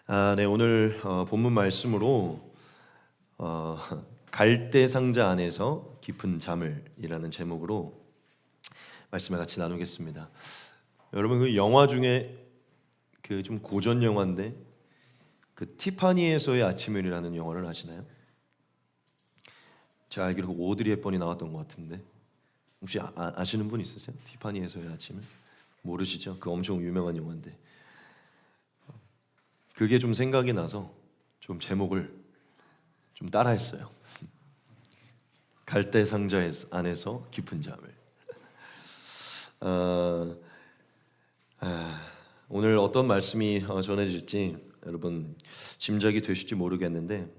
네, 오늘 본문 말씀으로 갈대 상자 안에서 깊은 잠을이라는 제목으로 말씀을 같이 나누겠습니다. 여러분 그 영화 중에 그 좀 고전 영화인데 그 티파니에서의 아침을이라는 영화를 아시나요? 제가 알기로 오드리 헵번이 나왔던 것 같은데 혹시 아시는 분 있으세요? 티파니에서의 아침을 모르시죠? 그 엄청 유명한 영화인데 그게 좀 생각이 나서 좀 제목을 좀 따라했어요. 갈대 상자 안에서 깊은 잠을. 오늘 어떤 말씀이 전해질지 여러분 짐작이 되실지 모르겠는데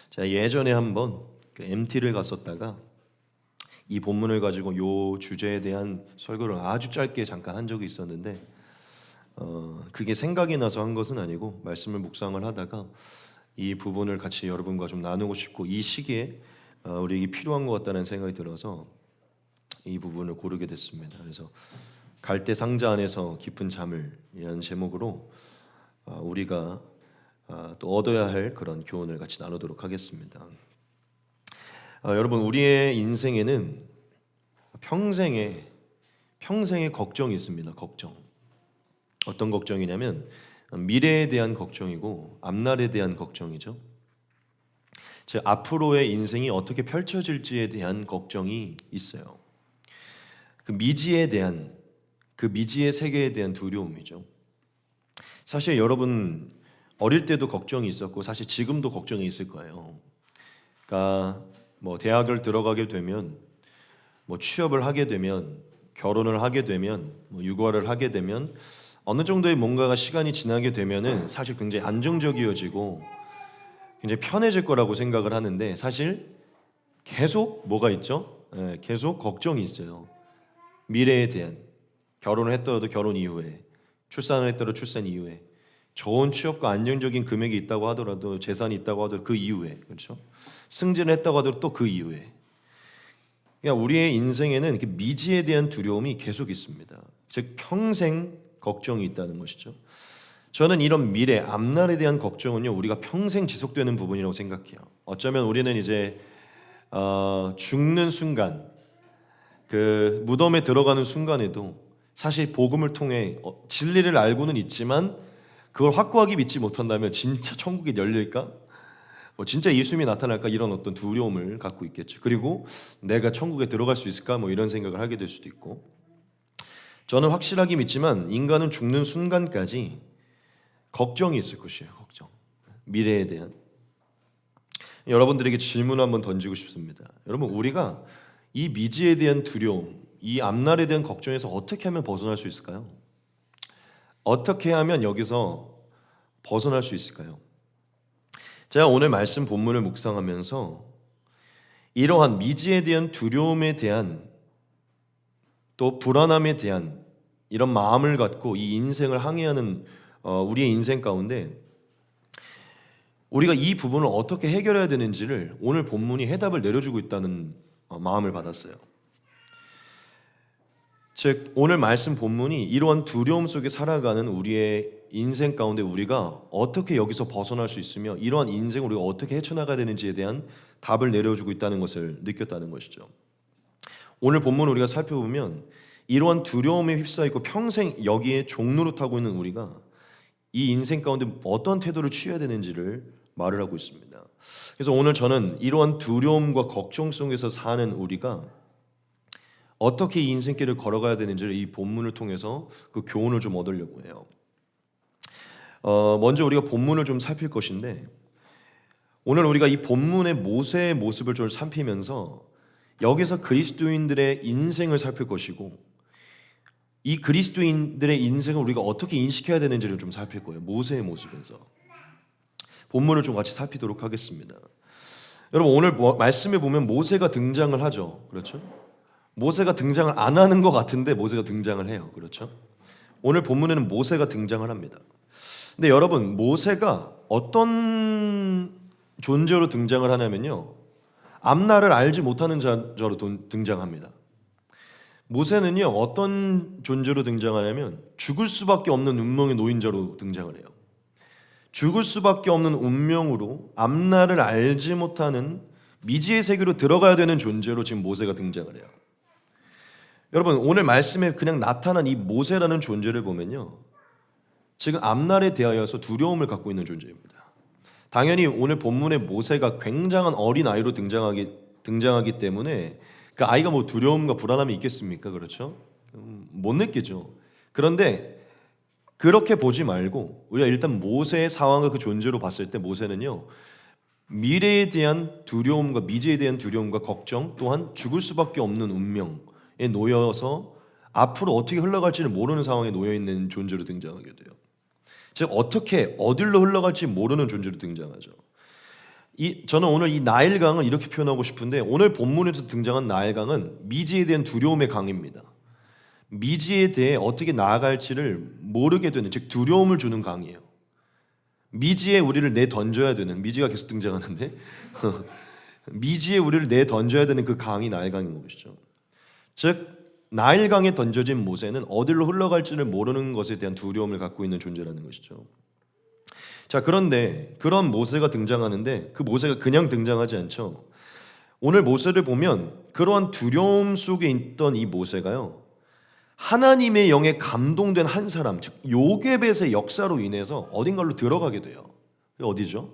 제가 예전에 한번 그 MT를 갔었다가 이 본문을 가지고 요 주제에 대한 설교를 아주 짧게 잠깐 한 적이 있었는데 그게 생각이 나서 한 것은 아니고 말씀을 묵상을 하다가 이 부분을 같이 여러분과 좀 나누고 싶고 이 시기에 우리에게 필요한 것 같다는 생각이 들어서 이 부분을 고르게 됐습니다. 그래서 갈대 상자 안에서 깊은 잠을 이라는 제목으로 우리가 또 얻어야 할 그런 교훈을 같이 나누도록 하겠습니다. 여러분 우리의 인생에는 평생에 걱정이 있습니다. 걱정. 어떤 걱정이냐면 미래에 대한 걱정이고 앞날에 대한 걱정이죠. 즉 앞으로의 인생이 어떻게 펼쳐질지에 대한 걱정이 있어요. 그 미지의 세계에 대한 두려움이죠. 사실 여러분 어릴 때도 걱정이 있었고 사실 지금도 걱정이 있을 거예요. 그러니까 뭐 대학을 들어가게 되면 뭐 취업을 하게 되면 결혼을 하게 되면 뭐 육아를 하게 되면 어느 정도의 뭔가가 시간이 지나게 되면은 사실 굉장히 안정적이어지고 굉장히 편해질 거라고 생각을 하는데 사실 계속 뭐가 있죠? 계속 걱정이 있어요. 미래에 대한 결혼을 했더라도 결혼 이후에 출산을 했더라도 출산 이후에 좋은 취업과 안정적인 금액이 있다고 하더라도 재산이 있다고 하더라도 그 이후에 그렇죠? 승진을 했다고 하더라도 또 그 이후에 그러니까 우리의 인생에는 미지에 대한 두려움이 계속 있습니다. 즉 평생 걱정이 있다는 것이죠. 저는 이런 미래, 앞날에 대한 걱정은요 우리가 평생 지속되는 부분이라고 생각해요. 어쩌면 우리는 이제 죽는 순간, 그 무덤에 들어가는 순간에도 사실 복음을 통해 진리를 알고는 있지만 그걸 확고하게 믿지 못한다면 진짜 천국이 열릴까? 진짜 예수님이 나타날까? 이런 어떤 두려움을 갖고 있겠죠. 그리고 내가 천국에 들어갈 수 있을까? 이런 생각을 하게 될 수도 있고 저는 확실하게 믿지만 인간은 죽는 순간까지 걱정이 있을 것이에요. 걱정. 미래에 대한. 여러분들에게 질문 한번 던지고 싶습니다. 여러분 우리가 이 미지에 대한 두려움, 이 앞날에 대한 걱정에서 어떻게 하면 벗어날 수 있을까요? 어떻게 하면 여기서 벗어날 수 있을까요? 제가 오늘 말씀 본문을 묵상하면서 이러한 미지에 대한 두려움에 대한 또 불안함에 대한 이런 마음을 갖고 이 인생을 항해하는 우리의 인생 가운데 우리가 이 부분을 어떻게 해결해야 되는지를 오늘 본문이 해답을 내려주고 있다는 마음을 받았어요. 즉 오늘 말씀 본문이 이러한 두려움 속에 살아가는 우리의 인생 가운데 우리가 어떻게 여기서 벗어날 수 있으며 이러한 인생을 우리가 어떻게 헤쳐나가야 되는지에 대한 답을 내려주고 있다는 것을 느꼈다는 것이죠. 오늘 본문을 우리가 살펴보면 이러한 두려움에 휩싸이고 평생 여기에 종노릇하고 있는 우리가 이 인생 가운데 어떤 태도를 취해야 되는지를 말을 하고 있습니다. 그래서 오늘 저는 이러한 두려움과 걱정 속에서 사는 우리가 어떻게 이 인생길을 걸어가야 되는지를 이 본문을 통해서 그 교훈을 좀 얻으려고 해요. 먼저 우리가 본문을 좀 살필 것인데 오늘 우리가 이 본문의 모세의 모습을 좀 살피면서 여기서 그리스도인들의 인생을 살필 것이고 이 그리스도인들의 인생을 우리가 어떻게 인식해야 되는지를 좀 살필 거예요. 모세의 모습에서 본문을 좀 같이 살피도록 하겠습니다. 여러분 오늘 말씀에 보면 모세가 등장을 하죠. 그렇죠? 모세가 등장을 안 하는 것 같은데 모세가 등장을 해요. 그렇죠? 오늘 본문에는 모세가 등장을 합니다. 근데 여러분 모세가 어떤 존재로 등장을 하냐면요 앞날을 알지 못하는 자로 등장합니다. 모세는요 어떤 존재로 등장하냐면 죽을 수밖에 없는 운명의 노인자로 등장을 해요. 죽을 수밖에 없는 운명으로 앞날을 알지 못하는 미지의 세계로 들어가야 되는 존재로 지금 모세가 등장을 해요. 여러분, 오늘 말씀에 그냥 나타난 이 모세라는 존재를 보면요, 지금 앞날에 대하여서 두려움을 갖고 있는 존재입니다. 당연히 오늘 본문의 모세가 굉장한 어린 아이로 등장하기 때문에 그 아이가 뭐 두려움과 불안함이 있겠습니까? 그렇죠? 못 느끼죠. 그런데 그렇게 보지 말고 우리가 일단 모세의 상황을 그 존재로 봤을 때 모세는요, 미래에 대한 두려움과 미지에 대한 두려움과 걱정, 또한 죽을 수밖에 없는 운명에 놓여서 앞으로 어떻게 흘러갈지를 모르는 상황에 놓여 있는 존재로 등장하게 돼요. 즉 어떻게 어디로 흘러갈지 모르는 존재로 등장하죠. 저는 오늘 이 나일강을 이렇게 표현하고 싶은데, 오늘 본문에서 등장한 나일강은 미지에 대한 두려움의 강입니다. 미지에 대해 어떻게 나아갈지를 모르게 되는, 즉 두려움을 주는 강이에요. 미지에 우리를 내던져야 되는, 미지가 계속 등장하는데 미지에 우리를 내던져야 되는 그 강이 나일강인 것이죠. 즉 나일강에 던져진 모세는 어디로 흘러갈지를 모르는 것에 대한 두려움을 갖고 있는 존재라는 것이죠. 자, 그런데 그런 모세가 등장하는데 그 모세가 그냥 등장하지 않죠. 오늘 모세를 보면 그러한 두려움 속에 있던 이 모세가요, 하나님의 영에 감동된 한 사람, 즉 요게벳의 역사로 인해서 어딘가로 들어가게 돼요. 어디죠?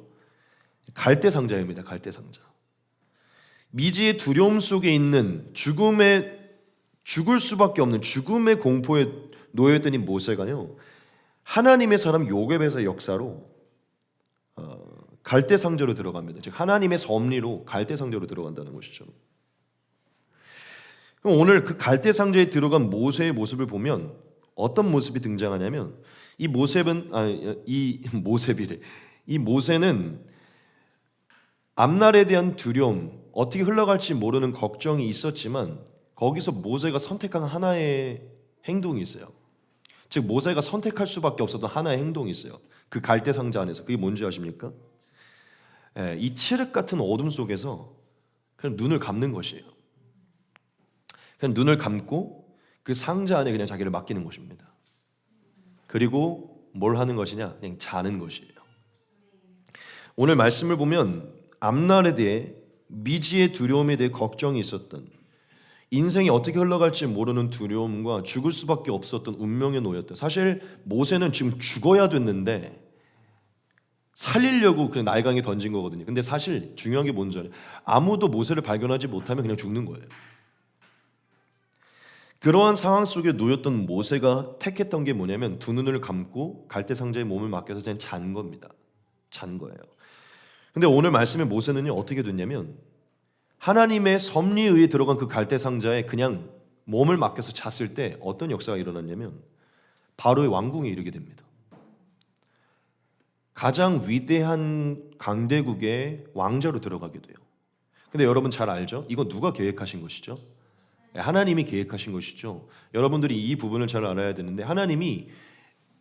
갈대상자입니다. 갈대상자. 미지의 두려움 속에 있는 죽을 수밖에 없는 죽음의 공포에 놓여있던 이 모세가요, 하나님의 사람 요게벳의 역사로 갈대상자로 들어갑니다. 즉 하나님의 섭리로 갈대상자로 들어간다는 것이죠. 그럼 오늘 그 갈대상자에 들어간 모세의 모습을 보면 어떤 모습이 등장하냐면, 이 모세는 앞날에 대한 두려움, 어떻게 흘러갈지 모르는 걱정이 있었지만 거기서 모세가 선택한 하나의 행동이 있어요. 즉 모세가 선택할 수밖에 없었던 하나의 행동이 있어요. 그 갈대상자 안에서. 그게 뭔지 아십니까? 이 칠흑 같은 어둠 속에서 그냥 눈을 감는 것이에요. 그냥 눈을 감고 그 상자 안에 그냥 자기를 맡기는 것입니다. 그리고 뭘 하는 것이냐? 그냥 자는 것이에요. 오늘 말씀을 보면 앞날에 대해, 미지의 두려움에 대해 걱정이 있었던, 인생이 어떻게 흘러갈지 모르는 두려움과 죽을 수밖에 없었던 운명에 놓였던, 사실 모세는 지금 죽어야 됐는데 살리려고 그냥 나일강에 던진 거거든요. 근데 사실 중요한 게 뭔지 알아요? 아무도 모세를 발견하지 못하면 그냥 죽는 거예요. 그러한 상황 속에 놓였던 모세가 택했던 게 뭐냐면 두 눈을 감고 갈대상자에 몸을 맡겨서 그냥 잔 겁니다. 잔 거예요. 근데 오늘 말씀의 모세는요, 어떻게 됐냐면 하나님의 섭리에 의해 들어간 그 갈대상자에 그냥 몸을 맡겨서 잤을 때 어떤 역사가 일어났냐면 바로의 왕궁에 이르게 됩니다. 가장 위대한 강대국의 왕자로 들어가게 돼요. 근데 여러분 잘 알죠? 이거 누가 계획하신 것이죠? 하나님이 계획하신 것이죠. 여러분들이 이 부분을 잘 알아야 되는데, 하나님이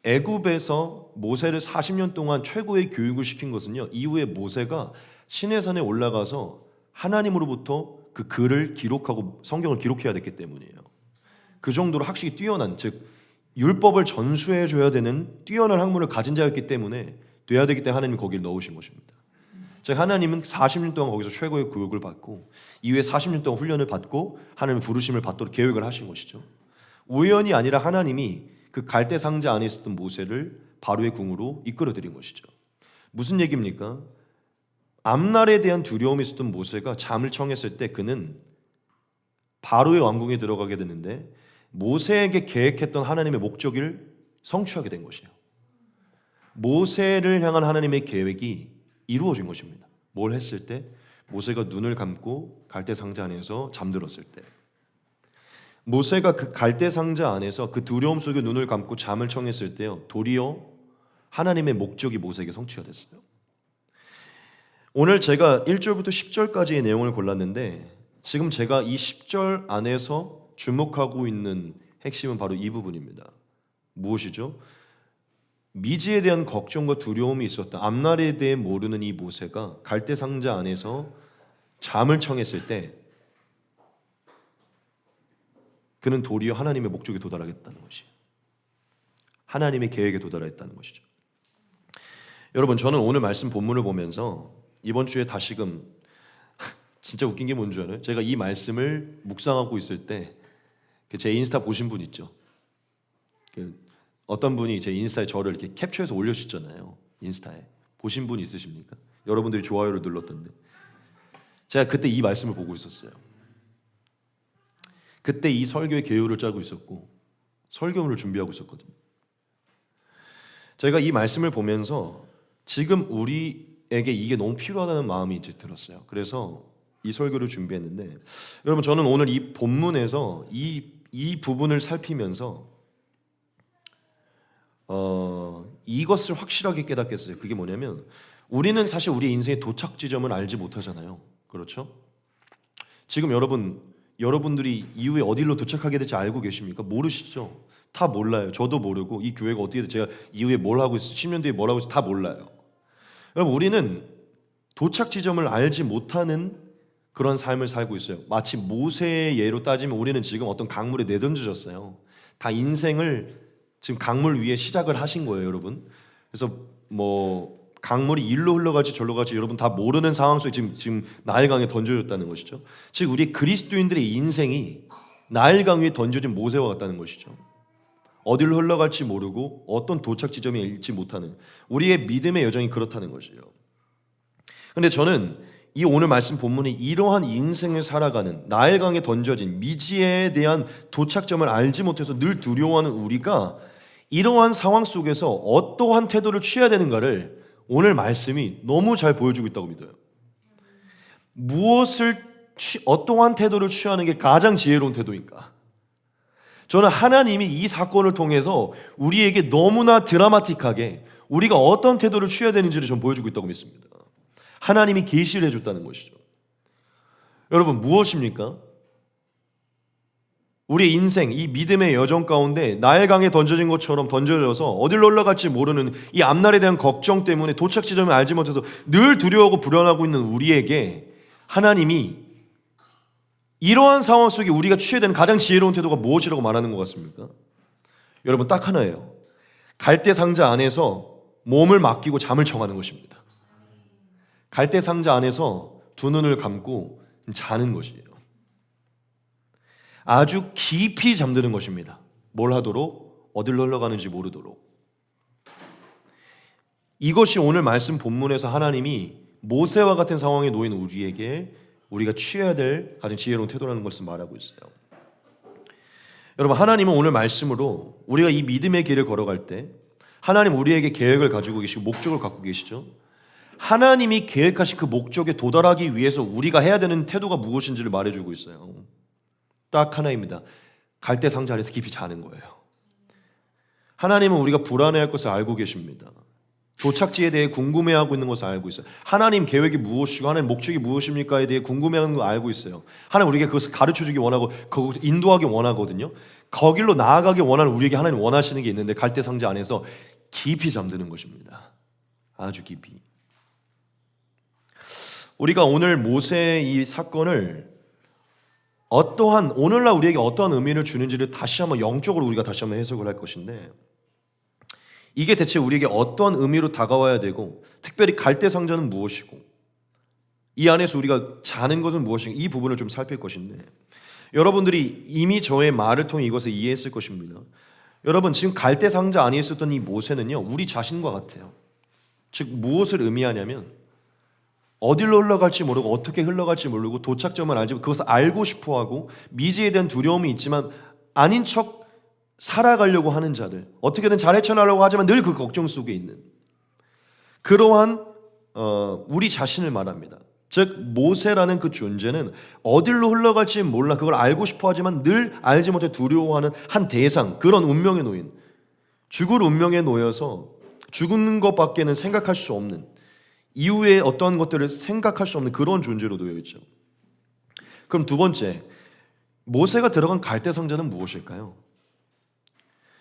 애굽에서 모세를 40년 동안 최고의 교육을 시킨 것은요, 이후에 모세가 시내산에 올라가서 하나님으로부터 그 글을 기록하고 성경을 기록해야 됐기 때문이에요. 그 정도로 학식이 뛰어난, 즉 율법을 전수해 줘야 되는 뛰어난 학문을 가진 자였기 때문에, 돼야 되기 때문에 하나님이 거기를 넣으신 것입니다. 즉 하나님은 40년 동안 거기서 최고의 교육을 받고 이후에 40년 동안 훈련을 받고 하나님의 부르심을 받도록 계획을 하신 것이죠. 우연이 아니라 하나님이 그 갈대 상자 안에 있었던 모세를 바로의 궁으로 이끌어들인 것이죠. 무슨 얘기입니까? 앞날에 대한 두려움이 있었던 모세가 잠을 청했을 때 그는 바로의 왕궁에 들어가게 되는데, 모세에게 계획했던 하나님의 목적을 성취하게 된 것이에요. 모세를 향한 하나님의 계획이 이루어진 것입니다. 뭘 했을 때? 모세가 눈을 감고 갈대 상자 안에서 잠들었을 때. 모세가 그 갈대 상자 안에서 그 두려움 속에 눈을 감고 잠을 청했을 때요, 도리어 하나님의 목적이 모세에게 성취가 됐어요. 오늘 제가 1절부터 10절까지의 내용을 골랐는데, 지금 제가 이 10절 안에서 주목하고 있는 핵심은 바로 이 부분입니다. 무엇이죠? 미지에 대한 걱정과 두려움이 있었다. 앞날에 대해 모르는 이 모세가 갈대 상자 안에서 잠을 청했을 때 그는 도리어 하나님의 목적에 도달하겠다는 것이에요. 하나님의 계획에 도달했다는 것이죠. 여러분, 저는 오늘 말씀 본문을 보면서 이번 주에 다시금 진짜 웃긴 게 뭔지 알아요? 제가 이 말씀을 묵상하고 있을 때 제 인스타 보신 분 있죠? 어떤 분이 제 인스타에 저를 이렇게 캡처해서 올려주셨잖아요. 인스타에 보신 분 있으십니까? 여러분들이 좋아요를 눌렀던데 제가 그때 이 말씀을 보고 있었어요. 그때 이 설교의 개요를 짜고 있었고 설교문을 준비하고 있었거든요. 제가 이 말씀을 보면서 지금 우리에게 이게 너무 필요하다는 마음이 이제 들었어요. 그래서 이 설교를 준비했는데, 여러분, 저는 오늘 이 본문에서 이 부분을 살피면서 이것을 확실하게 깨닫겠어요. 그게 뭐냐면, 우리는 사실 우리 인생의 도착 지점을 알지 못하잖아요. 그렇죠? 지금 여러분들이 이후에 어디로 도착하게 될지 알고 계십니까? 모르시죠? 다 몰라요. 저도 모르고 이 교회가 어떻게 돼, 제가 이후에 뭘 하고 있어, 10년 뒤에 뭘 하고 있어, 다 몰라요. 여러분, 우리는 도착 지점을 알지 못하는 그런 삶을 살고 있어요. 마치 모세의 예로 따지면 우리는 지금 어떤 강물에 내던져졌어요. 다 인생을 지금 강물 위에 시작을 하신 거예요, 여러분. 그래서 뭐 강물이 일로 흘러갈지 절로 갈지 여러분 다 모르는 상황 속에 지금 나일강에 던져졌다는 것이죠. 즉 우리 그리스도인들의 인생이 나일강 위에 던져진 모세와 같다는 것이죠. 어디로 흘러갈지 모르고 어떤 도착 지점에 잃지 못하는 우리의 믿음의 여정이 그렇다는 것이에요. 그런데 저는 이 오늘 말씀 본문이 이러한 인생을 살아가는 나일강에 던져진 미지에 대한 도착점을 알지 못해서 늘 두려워하는 우리가 이러한 상황 속에서 어떠한 태도를 취해야 되는가를 오늘 말씀이 너무 잘 보여주고 있다고 믿어요. 어떠한 태도를 취하는 게 가장 지혜로운 태도인가? 저는 하나님이 이 사건을 통해서 우리에게 너무나 드라마틱하게 우리가 어떤 태도를 취해야 되는지를 좀 보여주고 있다고 믿습니다. 하나님이 계시를 해줬다는 것이죠. 여러분, 무엇입니까? 우리의 인생, 이 믿음의 여정 가운데 나일강에 던져진 것처럼 던져져서 어디로 올라갈지 모르는 이 앞날에 대한 걱정 때문에 도착 지점을 알지 못해도 늘 두려워하고 불안하고 있는 우리에게 하나님이 이러한 상황 속에 우리가 취해야 되는 가장 지혜로운 태도가 무엇이라고 말하는 것 같습니까? 여러분, 딱 하나예요. 갈대 상자 안에서 몸을 맡기고 잠을 청하는 것입니다. 갈대 상자 안에서 두 눈을 감고 자는 것이에요. 아주 깊이 잠드는 것입니다. 뭘 하도록? 어디로 흘러가는지 모르도록. 이것이 오늘 말씀 본문에서 하나님이 모세와 같은 상황에 놓인 우리에게 우리가 취해야 될 가장 지혜로운 태도라는 것을 말하고 있어요. 여러분, 하나님은 오늘 말씀으로 우리가 이 믿음의 길을 걸어갈 때 하나님 우리에게 계획을 가지고 계시고 목적을 갖고 계시죠. 하나님이 계획하신 그 목적에 도달하기 위해서 우리가 해야 되는 태도가 무엇인지를 말해주고 있어요. 딱 하나입니다. 갈대 상자 안에서 깊이 자는 거예요. 하나님은 우리가 불안해할 것을 알고 계십니다. 도착지에 대해 궁금해하고 있는 것을 알고 있어요. 하나님 계획이 무엇이고 하나님 목적이 무엇입니까에 대해 궁금해하는 걸 알고 있어요. 하나님 우리에게 그것을 가르쳐주기 원하고 그것을 인도하기 원하거든요. 거길로 나아가기 원하는 우리에게 하나님 원하시는 게 있는데 갈대 상자 안에서 깊이 잠드는 것입니다. 아주 깊이. 우리가 오늘 모세의 이 사건을 오늘날 우리에게 어떠한 의미를 주는지를 다시 한번 영적으로 우리가 다시 한번 해석을 할 것인데, 이게 대체 우리에게 어떤 의미로 다가와야 되고, 특별히 갈대 상자는 무엇이고 이 안에서 우리가 자는 것은 무엇인가, 이 부분을 좀 살필 것인데, 여러분들이 이미 저의 말을 통해 이것을 이해했을 것입니다. 여러분, 지금 갈대 상자 안에 있었던 이 모세는요, 우리 자신과 같아요. 즉 무엇을 의미하냐면 어디로 흘러갈지 모르고 어떻게 흘러갈지 모르고 도착점을 알지 그것을 알고 싶어하고 미지에 대한 두려움이 있지만 아닌 척 살아가려고 하는 자들, 어떻게든 잘 헤쳐나가려고 하지만 늘 그 걱정 속에 있는 그러한 우리 자신을 말합니다. 즉 모세라는 그 존재는 어디로 흘러갈지 몰라 그걸 알고 싶어하지만 늘 알지 못해 두려워하는 한 대상, 그런 운명에 놓인, 죽을 운명에 놓여서 죽는 것밖에는 생각할 수 없는, 이후에 어떤 것들을 생각할 수 없는 그런 존재로 놓여 있죠. 그럼 두 번째, 모세가 들어간 갈대 상자는 무엇일까요?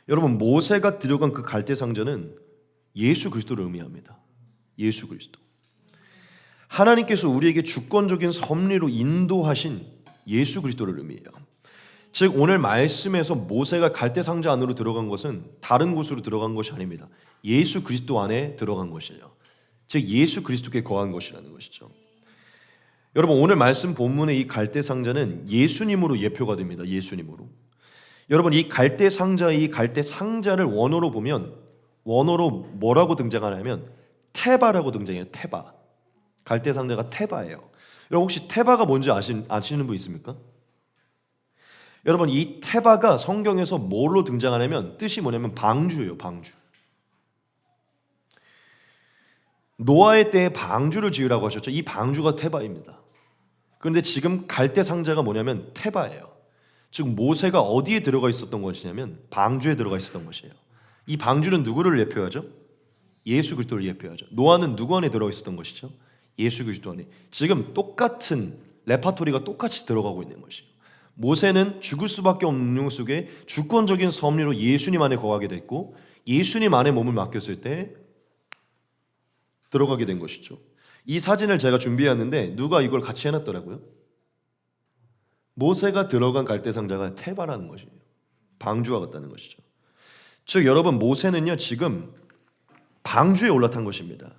여러분, 모세가 들어간 그 갈대 상자는 예수 그리스도를 의미합니다. 예수 그리스도. 하나님께서 우리에게 주권적인 섭리로 인도하신 예수 그리스도를 의미해요. 즉 오늘 말씀에서 모세가 갈대 상자 안으로 들어간 것은 다른 곳으로 들어간 것이 아닙니다. 예수 그리스도 안에 들어간 것이에요. 즉 예수 그리스도께 거한 것이라는 것이죠. 여러분 오늘 말씀 본문의 이 갈대 상자는 예수님으로 예표가 됩니다. 예수님으로. 여러분 이 갈대 상자를 원어로 보면 원어로 뭐라고 등장하냐면 테바라고 등장해요. 테바. 갈대 상자가 테바예요. 여러분 혹시 테바가 뭔지 아시는 분 있습니까? 여러분 이 테바가 성경에서 뭘로 등장하냐면 뜻이 뭐냐면 방주예요. 방주. 노아의 때에 방주를 지으라고 하셨죠. 이 방주가 테바입니다. 그런데 지금 갈대 상자가 뭐냐면 테바예요. 즉 모세가 어디에 들어가 있었던 것이냐면 방주에 들어가 있었던 것이에요. 이 방주는 누구를 예표하죠? 예수 그리스도를 예표하죠. 노아는 누구 안에 들어가 있었던 것이죠? 예수 그리스도 안에. 지금 똑같은 레파토리가 똑같이 들어가고 있는 것이에요. 모세는 죽을 수밖에 없는 운명 속에 주권적인 섭리로 예수님 안에 거하게 됐고 예수님 안에 몸을 맡겼을 때 들어가게 된 것이죠. 이 사진을 제가 준비했는데 누가 이걸 같이 해놨더라고요. 모세가 들어간 갈대상자가 테바라는 것이에요. 방주와 같다는 것이죠. 즉 여러분 모세는요 지금 방주에 올라탄 것입니다.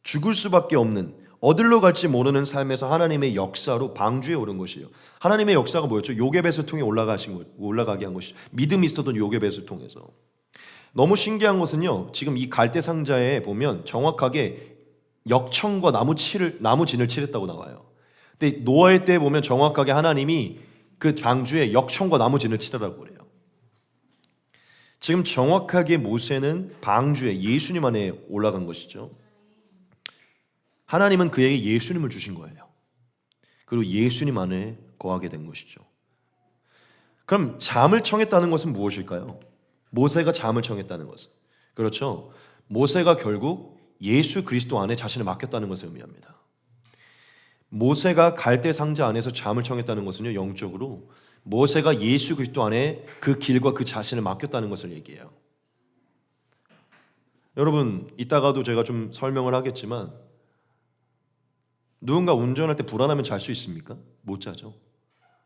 죽을 수밖에 없는 어디로 갈지 모르는 삶에서 하나님의 역사로 방주에 오른 것이에요. 하나님의 역사가 뭐였죠? 요게벳을 통해 올라가게 한 것이죠. 믿음이 있었던 요게벳을 통해서. 너무 신기한 것은요 지금 이 갈대상자에 보면 정확하게 역청과 나무진을 칠했다고 나와요. 근데 노아의 때 보면 정확하게 하나님이 그 방주에 역청과 나무진을 치더라고 그래요. 지금 정확하게 모세는 방주에 예수님 안에 올라간 것이죠. 하나님은 그에게 예수님을 주신 거예요. 그리고 예수님 안에 거하게 된 것이죠. 그럼 잠을 청했다는 것은 무엇일까요? 모세가 잠을 청했다는 것은 그렇죠. 모세가 결국 예수 그리스도 안에 자신을 맡겼다는 것을 의미합니다. 모세가 갈대 상자 안에서 잠을 청했다는 것은요 영적으로 모세가 예수 그리스도 안에 그 길과 그 자신을 맡겼다는 것을 얘기해요. 여러분 이따가도 제가 좀 설명을 하겠지만 누군가 운전할 때 불안하면 잘 수 있습니까? 못 자죠.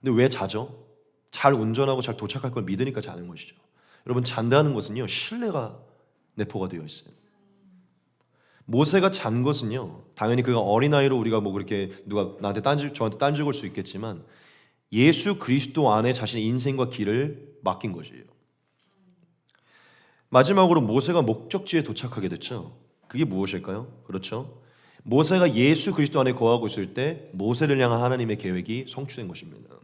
근데 왜 자죠? 잘 운전하고 잘 도착할 걸 믿으니까 자는 것이죠. 여러분 잔다는 것은요 신뢰가 내포가 되어 있어요. 모세가 잔 것은요 당연히 그가 어린아이로 우리가 뭐 그렇게 누가 저한테 딴지 걸 수 있겠지만 예수 그리스도 안에 자신의 인생과 길을 맡긴 것이에요. 마지막으로 모세가 목적지에 도착하게 됐죠. 그게 무엇일까요? 그렇죠. 모세가 예수 그리스도 안에 거하고 있을 때 모세를 향한 하나님의 계획이 성취된 것입니다.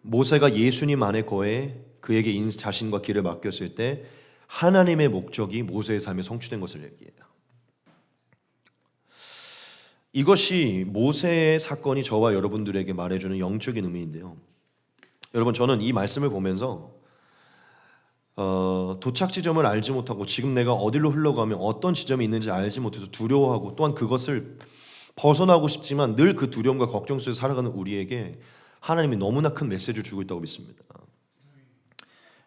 모세가 예수님 안에 거해 그에게 자신과 길을 맡겼을 때 하나님의 목적이 모세의 삶에 성취된 것을 얘기해요. 이것이 모세의 사건이 저와 여러분들에게 말해주는 영적인 의미인데요. 여러분 저는 이 말씀을 보면서 도착 지점을 알지 못하고 지금 내가 어디로 흘러가면 어떤 지점이 있는지 알지 못해서 두려워하고 또한 그것을 벗어나고 싶지만 늘 그 두려움과 걱정 속에서 살아가는 우리에게 하나님이 너무나 큰 메시지를 주고 있다고 믿습니다.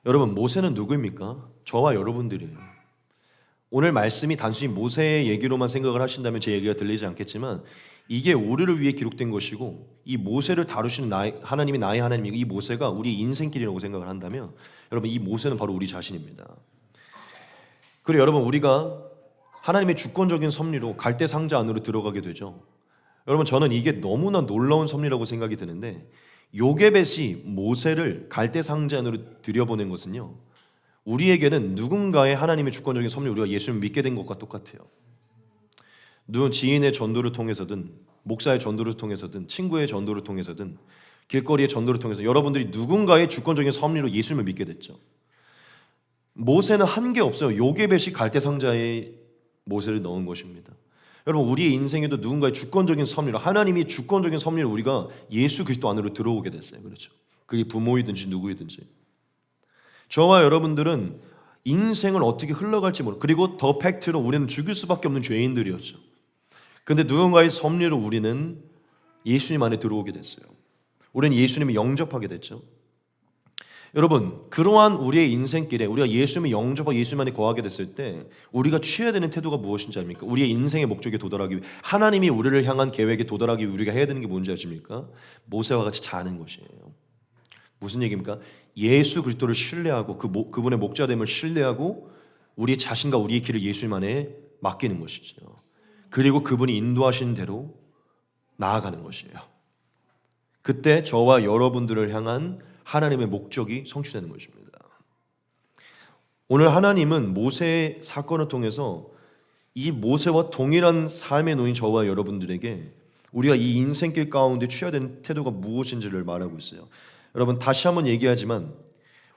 여러분 모세는 누구입니까? 저와 여러분들이에요. 오늘 말씀이 단순히 모세의 얘기로만 생각을 하신다면 제 얘기가 들리지 않겠지만 이게 우리를 위해 기록된 것이고 이 모세를 다루시는 하나님이 나의 하나님이고 이 모세가 우리 인생길이라고 생각을 한다면 여러분 이 모세는 바로 우리 자신입니다. 그리고 여러분 우리가 하나님의 주권적인 섭리로 갈대 상자 안으로 들어가게 되죠. 여러분 저는 이게 너무나 놀라운 섭리라고 생각이 드는데 요게벳이 모세를 갈대 상자 안으로 들여보낸 것은요 우리에게는 누군가의 하나님의 주권적인 섭리 우리가 예수님을 믿게 된 것과 똑같아요. 누군 지인의 전도를 통해서든 목사의 전도를 통해서든 친구의 전도를 통해서든 길거리의 전도를 통해서 여러분들이 누군가의 주권적인 섭리로 예수님을 믿게 됐죠. 모세는 한 게 없어요. 요게벳이 갈대 상자에 모세를 넣은 것입니다. 여러분 우리의 인생에도 누군가의 주권적인 섭리로 하나님이 주권적인 섭리로 우리가 예수 그리스도 안으로 들어오게 됐어요. 그렇죠. 그게 부모이든지 누구이든지. 저와 여러분들은 인생을 어떻게 흘러갈지 모르고 그리고 더 팩트로 우리는 죽을 수밖에 없는 죄인들이었죠. 그런데 누군가의 섭리로 우리는 예수님 안에 들어오게 됐어요. 우리는 예수님을 영접하게 됐죠. 여러분 그러한 우리의 인생길에 우리가 예수님을 영접하고 예수님 안에 거하게 됐을 때 우리가 취해야 되는 태도가 무엇인지 아십니까? 우리의 인생의 목적에 도달하기 위해 하나님이 우리를 향한 계획에 도달하기 위해 우리가 해야 되는 게 뭔지 아십니까? 모세와 같이 자는 것이에요. 무슨 얘기입니까? 예수 그리스도를 신뢰하고 그분의 목자됨을 신뢰하고 우리의 자신과 우리의 길을 예수님 안에 맡기는 것이죠. 그리고 그분이 인도하신 대로 나아가는 것이에요. 그때 저와 여러분들을 향한 하나님의 목적이 성취되는 것입니다. 오늘 하나님은 모세의 사건을 통해서 이 모세와 동일한 삶에 놓인 저와 여러분들에게 우리가 이 인생길 가운데 취해야 되는 태도가 무엇인지를 말하고 있어요. 여러분, 다시 한번 얘기하지만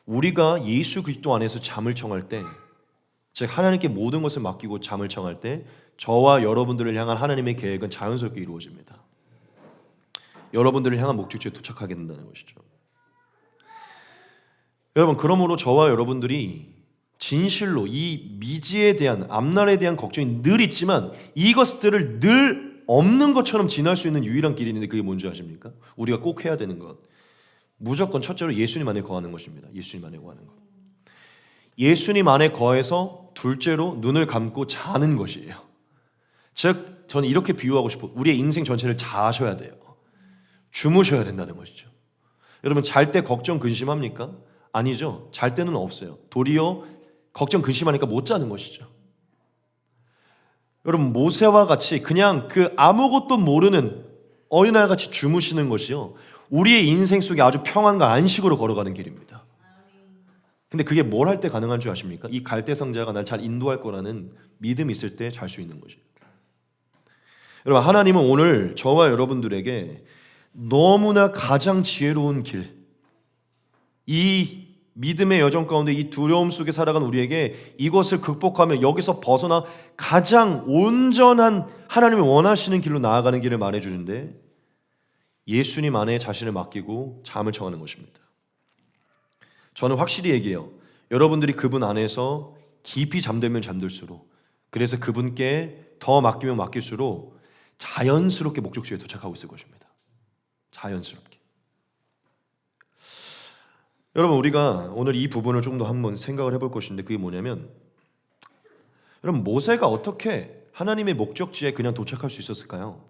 우리가 예수 그리스도 안에서 잠을 청할 때, 즉 하나님께 모든 것을 맡기고 잠을 청할 때 저와 여러분들을 향한 하나님의 계획은 자연스럽게 이루어집니다. 여러분들을 향한 목적지에 도착하게 된다는 것이죠. 여러분, 그러므로 저와 여러분들이 진실로 이 미지에 대한, 앞날에 대한 걱정이 늘 있지만 이것들을 늘 없는 것처럼 지날 수 있는 유일한 길이 있는데 그게 뭔지 아십니까? 우리가 꼭 해야 되는 것, 무조건 첫째로 예수님 안에 거하는 것입니다. 예수님 안에 거하는 것. 예수님 안에 거해서 둘째로 눈을 감고 자는 것이에요. 즉 저는 이렇게 비유하고 싶어요. 우리의 인생 전체를 자셔야 돼요. 주무셔야 된다는 것이죠. 여러분, 잘 때 걱정 근심합니까? 아니죠. 잘 때는 없어요. 도리어 걱정 근심하니까 못 자는 것이죠. 여러분, 모세와 같이 그냥 그 아무것도 모르는 어린아이같이 주무시는 것이요, 우리의 인생 속에 아주 평안과 안식으로 걸어가는 길입니다. 근데 그게 뭘 할 때 가능한 줄 아십니까? 이 갈대상자가 날 잘 인도할 거라는 믿음이 있을 때 잘 수 있는 것이에요. 여러분, 하나님은 오늘 저와 여러분들에게 너무나 가장 지혜로운 길, 이 믿음의 여정 가운데 이 두려움 속에 살아간 우리에게 이것을 극복하며 여기서 벗어나 가장 온전한 하나님이 원하시는 길로 나아가는 길을 말해주는데, 예수님 안에 자신을 맡기고 잠을 청하는 것입니다. 저는 확실히 얘기해요. 여러분들이 그분 안에서 깊이 잠들면 잠들수록, 그래서 그분께 더 맡기면 맡길수록 자연스럽게 목적지에 도착하고 있을 것입니다. 자연스럽게. 여러분, 우리가 오늘 이 부분을 좀 더 한번 생각을 해볼 것인데, 그게 뭐냐면, 여러분, 모세가 어떻게 하나님의 목적지에 그냥 도착할 수 있었을까요?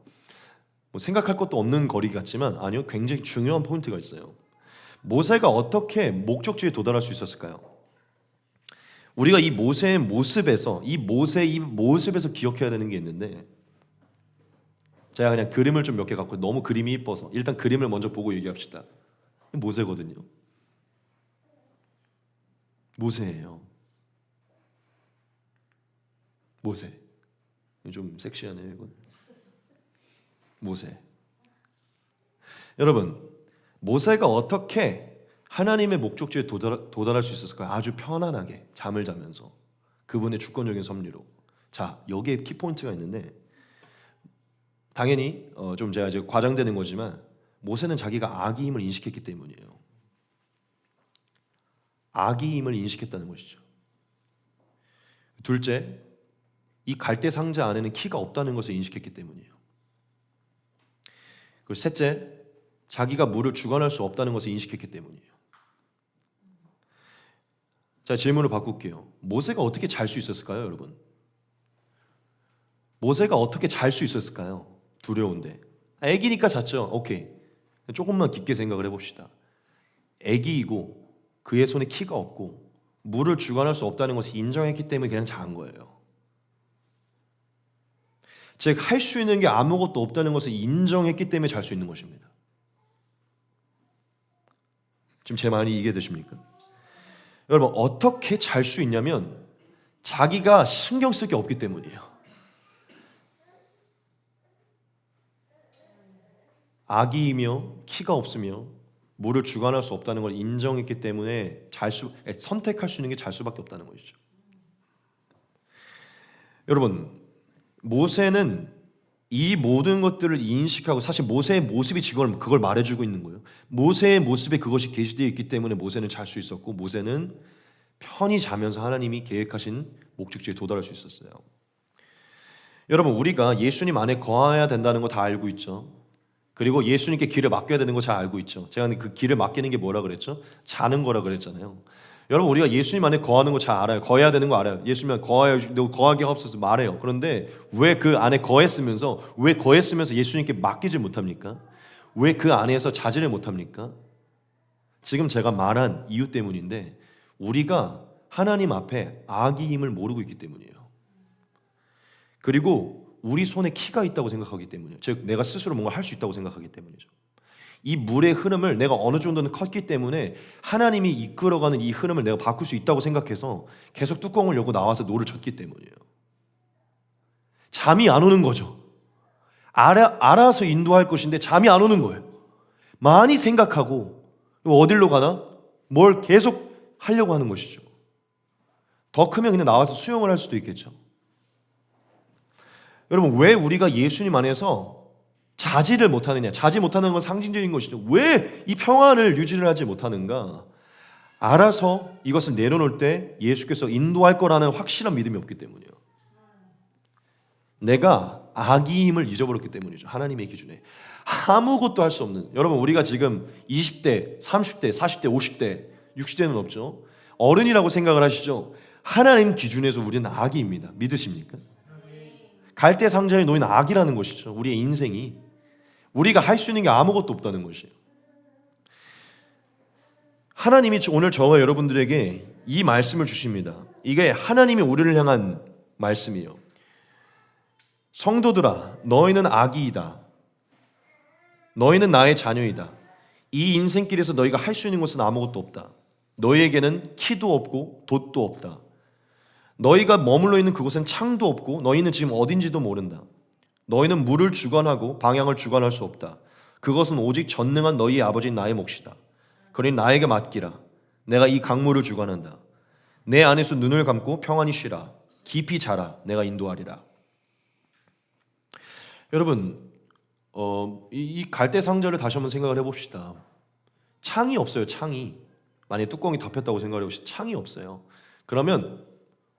뭐 생각할 것도 없는 거리 같지만 아니요, 굉장히 중요한 포인트가 있어요. 모세가 어떻게 목적지에 도달할 수 있었을까요? 우리가 이 모세의 모습에서 기억해야 되는 게 있는데, 제가 그냥 그림을 좀 몇 개 갖고, 너무 그림이 이뻐서 일단 그림을 먼저 보고 얘기합시다. 모세거든요. 모세예요. 모세. 좀 섹시하네요, 이건. 모세. 여러분, 모세가 어떻게 하나님의 목적지에 도달할 수 있었을까요? 아주 편안하게 잠을 자면서 그분의 주권적인 섭리로. 자, 여기에 키포인트가 있는데, 당연히 좀 제가 이제 과장되는 거지만 모세는 자기가 아기임을 인식했기 때문이에요. 아기임을 인식했다는 것이죠. 둘째, 이 갈대 상자 안에는 키가 없다는 것을 인식했기 때문이에요. 그리고 셋째, 자기가 물을 주관할 수 없다는 것을 인식했기 때문이에요. 자, 질문을 바꿀게요. 모세가 어떻게 잘 수 있었을까요, 여러분? 모세가 어떻게 잘 수 있었을까요? 두려운데. 애기니까 잤죠. 오케이. 조금만 깊게 생각을 해봅시다. 애기이고 그의 손에 키가 없고 물을 주관할 수 없다는 것을 인정했기 때문에 그냥 잔 거예요. 즉, 할 수 있는 게 아무것도 없다는 것을 인정했기 때문에 잘 수 있는 것입니다. 지금 제 말이 이해되십니까? 여러분, 어떻게 잘 수 있냐면 자기가 신경 쓸 게 없기 때문이에요. 아기이며 키가 없으며 물을 주관할 수 없다는 걸 인정했기 때문에 선택할 수 있는 게 잘 수밖에 없다는 것이죠. 여러분, 모세는 이 모든 것들을 인식하고, 사실 모세의 모습이 지금 그걸 말해주고 있는 거예요. 모세의 모습에 그것이 계시되어 있기 때문에 모세는 잘 수 있었고, 모세는 편히 자면서 하나님이 계획하신 목적지에 도달할 수 있었어요. 여러분, 우리가 예수님 안에 거해야 된다는 거 다 알고 있죠. 그리고 예수님께 길을 맡겨야 되는 거 잘 알고 있죠. 제가 그 길을 맡기는 게 뭐라 그랬죠? 자는 거라 그랬잖아요. 여러분, 우리가 예수님 안에 거하는 거 잘 알아요. 거해야 되는 거 알아요. 예수님 안에 거하게 하옵소서 말해요. 그런데 왜 그 안에 거했으면서 예수님께 맡기질 못합니까? 왜 그 안에서 자지를 못합니까? 지금 제가 말한 이유 때문인데, 우리가 하나님 앞에 아기임을 모르고 있기 때문이에요. 그리고 우리 손에 키가 있다고 생각하기 때문이에요. 즉 내가 스스로 뭔가 할 수 있다고 생각하기 때문이죠. 이 물의 흐름을 내가 어느 정도는 컸기 때문에 하나님이 이끌어가는 이 흐름을 내가 바꿀 수 있다고 생각해서 계속 뚜껑을 열고 나와서 노를 젓기 때문이에요. 잠이 안 오는 거죠. 알아서 인도할 것인데 잠이 안 오는 거예요. 많이 생각하고 어디로 가나? 뭘 계속 하려고 하는 것이죠. 더 크면 그냥 나와서 수영을 할 수도 있겠죠. 여러분, 왜 우리가 예수님 안에서 자지를 못하느냐? 자지 못하는 건 상징적인 것이죠. 왜 이 평안을 유지를 하지 못하는가? 알아서 이것을 내려놓을 때 예수께서 인도할 거라는 확실한 믿음이 없기 때문이에요. 내가 아기임을 잊어버렸기 때문이죠. 하나님의 기준에 아무것도 할 수 없는, 여러분 우리가 지금 20대, 30대, 40대, 50대, 60대는 없죠. 어른이라고 생각을 하시죠. 하나님 기준에서 우리는 아기입니다. 믿으십니까? 갈대 상자에 놓인 아기라는 것이죠. 우리의 인생이, 우리가 할 수 있는 게 아무것도 없다는 것이에요. 하나님이 오늘 저와 여러분들에게 이 말씀을 주십니다. 이게 하나님이 우리를 향한 말씀이에요. 성도들아, 너희는 아기이다. 너희는 나의 자녀이다. 이 인생길에서 너희가 할 수 있는 것은 아무것도 없다. 너희에게는 키도 없고 돛도 없다. 너희가 머물러 있는 그곳엔 창도 없고 너희는 지금 어딘지도 모른다. 너희는 물을 주관하고 방향을 주관할 수 없다. 그것은 오직 전능한 너희의 아버지인 나의 몫이다. 그러니 나에게 맡기라. 내가 이 강물을 주관한다. 내 안에서 눈을 감고 평안히 쉬라. 깊이 자라. 내가 인도하리라. 여러분, 이 갈대 상자를 다시 한번 생각을 해봅시다. 창이 없어요. 창이. 만약에 뚜껑이 덮였다고 생각을 해보시죠. 창이 없어요. 그러면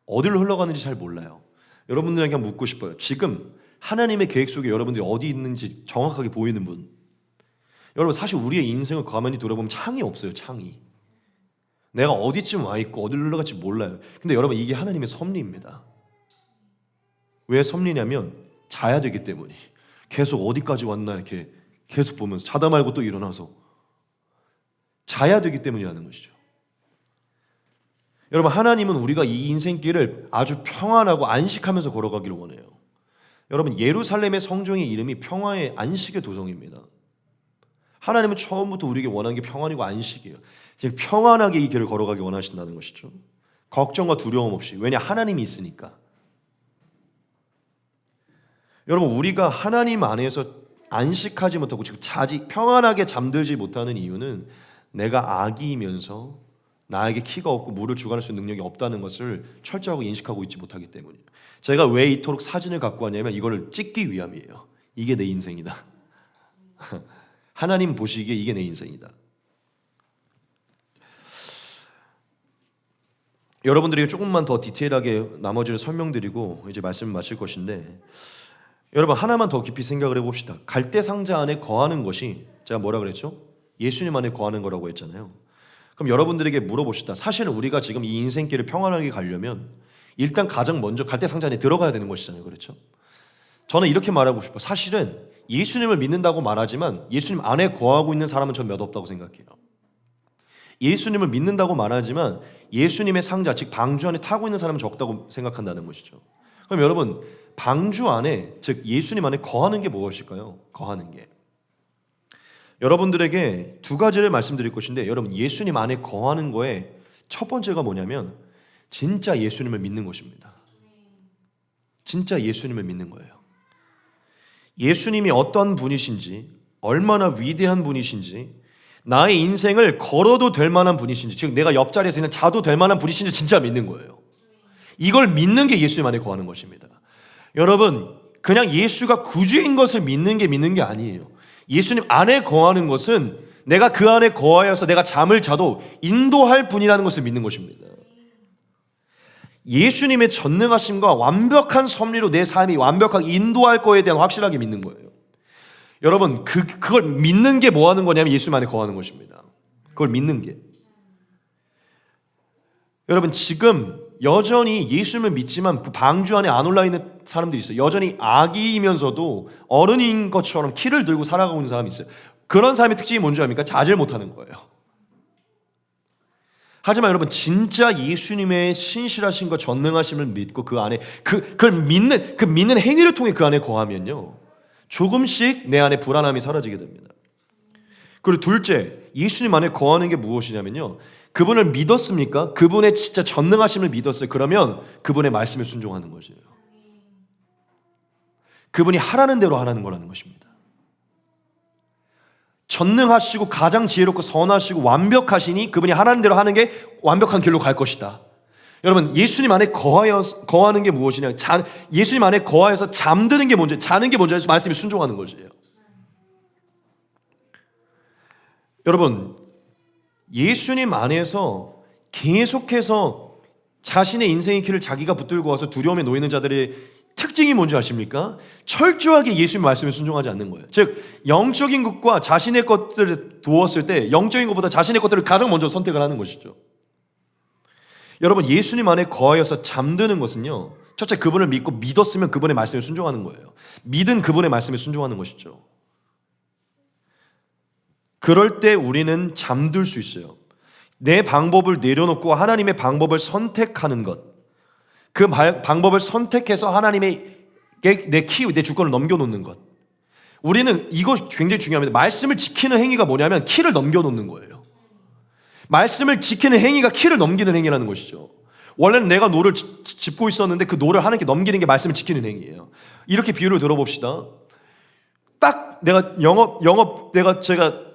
어디로 흘러가는지 잘 몰라요. 여러분들에게 묻고 싶어요. 지금 하나님의 계획 속에 여러분들이 어디 있는지 정확하게 보이는 분. 여러분, 사실 우리의 인생을 가만히 돌아보면 창이 없어요. 창이. 내가 어디쯤 와 있고 어디로 흘러갈지 몰라요. 근데 여러분, 이게 하나님의 섭리입니다. 왜 섭리냐면 자야 되기 때문에. 계속 어디까지 왔나 이렇게 계속 보면서 자다 말고 또 일어나서 자야 되기 때문이라는 것이죠. 여러분, 하나님은 우리가 이 인생길을 아주 평안하고 안식하면서 걸어가기를 원해요. 여러분, 예루살렘의 성전의 이름이 평화의 안식의 도성입니다. 하나님은 처음부터 우리에게 원하는 게 평안이고 안식이에요. 평안하게 이 길을 걸어가기 원하신다는 것이죠. 걱정과 두려움 없이. 왜냐? 하나님이 있으니까. 여러분, 우리가 하나님 안에서 안식하지 못하고 지금 평안하게 잠들지 못하는 이유는 내가 아기이면서 나에게 키가 없고 물을 주관할 수 있는 능력이 없다는 것을 철저하게 인식하고 있지 못하기 때문이에요. 제가 왜 이토록 사진을 갖고 왔냐면 이걸 찍기 위함이에요. 이게 내 인생이다. 하나님 보시기에 이게 내 인생이다. 여러분들에게 조금만 더 디테일하게 나머지를 설명드리고 이제 말씀을 마칠 것인데, 여러분 하나만 더 깊이 생각을 해봅시다. 갈대 상자 안에 거하는 것이, 제가 뭐라 그랬죠? 예수님 안에 거하는 거라고 했잖아요. 그럼 여러분들에게 물어봅시다. 사실은 우리가 지금 이 인생길을 평안하게 가려면 일단 가장 먼저 갈대 상자 안에 들어가야 되는 것이잖아요. 그렇죠? 저는 이렇게 말하고 싶어요. 사실은 예수님을 믿는다고 말하지만 예수님 안에 거하고 있는 사람은 전 몇 없다고 생각해요. 예수님을 믿는다고 말하지만 예수님의 상자, 즉 방주 안에 타고 있는 사람은 적다고 생각한다는 것이죠. 그럼 여러분, 방주 안에, 즉 예수님 안에 거하는 게 무엇일까요? 거하는 게, 여러분들에게 두 가지를 말씀드릴 것인데, 여러분 예수님 안에 거하는 거에 첫 번째가 뭐냐면 진짜 예수님을 믿는 것입니다. 진짜 예수님을 믿는 거예요. 예수님이 어떤 분이신지, 얼마나 위대한 분이신지, 나의 인생을 걸어도 될 만한 분이신지, 즉 내가 옆자리에서 그냥 자도 될 만한 분이신지 진짜 믿는 거예요. 이걸 믿는 게 예수님 안에 거하는 것입니다. 여러분, 그냥 예수가 구주인 것을 믿는 게 아니에요. 예수님 안에 거하는 것은 내가 그 안에 거하여서 내가 잠을 자도 인도할 분이라는 것을 믿는 것입니다. 예수님의 전능하심과 완벽한 섭리로 내 삶이 완벽하게 인도할 거에 대한 확실하게 믿는 거예요. 여러분, 그걸 믿는 게 뭐 하는 거냐면 예수님 안에 거하는 것입니다. 그걸 믿는 게. 여러분, 지금 여전히 예수님을 믿지만 그 방주 안에 안 올라 있는 사람들이 있어요. 여전히 아기이면서도 어른인 것처럼 키를 들고 살아가고 있는 사람이 있어요. 그런 사람의 특징이 뭔지 압니까? 자제를 못하는 거예요. 하지만 여러분, 진짜 예수님의 신실하심과 전능하심을 믿고 그 안에 그걸 믿는 행위를 통해 그 안에 거하면요, 조금씩 내 안에 불안함이 사라지게 됩니다. 그리고 둘째, 예수님 안에 거하는 게 무엇이냐면요, 그분을 믿었습니까? 그분의 진짜 전능하심을 믿었어요. 그러면 그분의 말씀에 순종하는 것이에요. 그분이 하라는 대로 하라는 거라는 것입니다. 전능하시고 가장 지혜롭고 선하시고 완벽하시니 그분이 하라는 대로 하는 게 완벽한 길로 갈 것이다. 여러분, 예수님 안에 거하는 게 무엇이냐? 예수님 안에 거하여서 잠드는 게 뭔지, 자는 게 뭔지 말씀에 순종하는 것이에요. 여러분, 예수님 안에서 계속해서 자신의 인생의 길을 자기가 붙들고 와서 두려움에 놓이는 자들의 특징이 뭔지 아십니까? 철저하게 예수님 말씀에 순종하지 않는 거예요. 즉, 영적인 것과 자신의 것들을 두었을 때 영적인 것보다 자신의 것들을 가장 먼저 선택을 하는 것이죠. 여러분, 예수님 안에 거하여서 잠드는 것은요, 첫째, 그분을 믿고 믿었으면 그분의 말씀에 순종하는 거예요. 믿은 그분의 말씀에 순종하는 것이죠. 그럴 때 우리는 잠들 수 있어요. 내 방법을 내려놓고 하나님의 방법을 선택하는 것, 그 방법을 선택해서 하나님의 내 주권을 넘겨놓는 것. 우리는 이거 굉장히 중요합니다. 말씀을 지키는 행위가 뭐냐면 키를 넘겨놓는 거예요. 말씀을 지키는 행위가 키를 넘기는 행위라는 것이죠. 원래는 내가 노를 짚고 있었는데 그 노를 하나님께 넘기는 게 말씀을 지키는 행위예요. 이렇게 비유를 들어봅시다. 딱 제가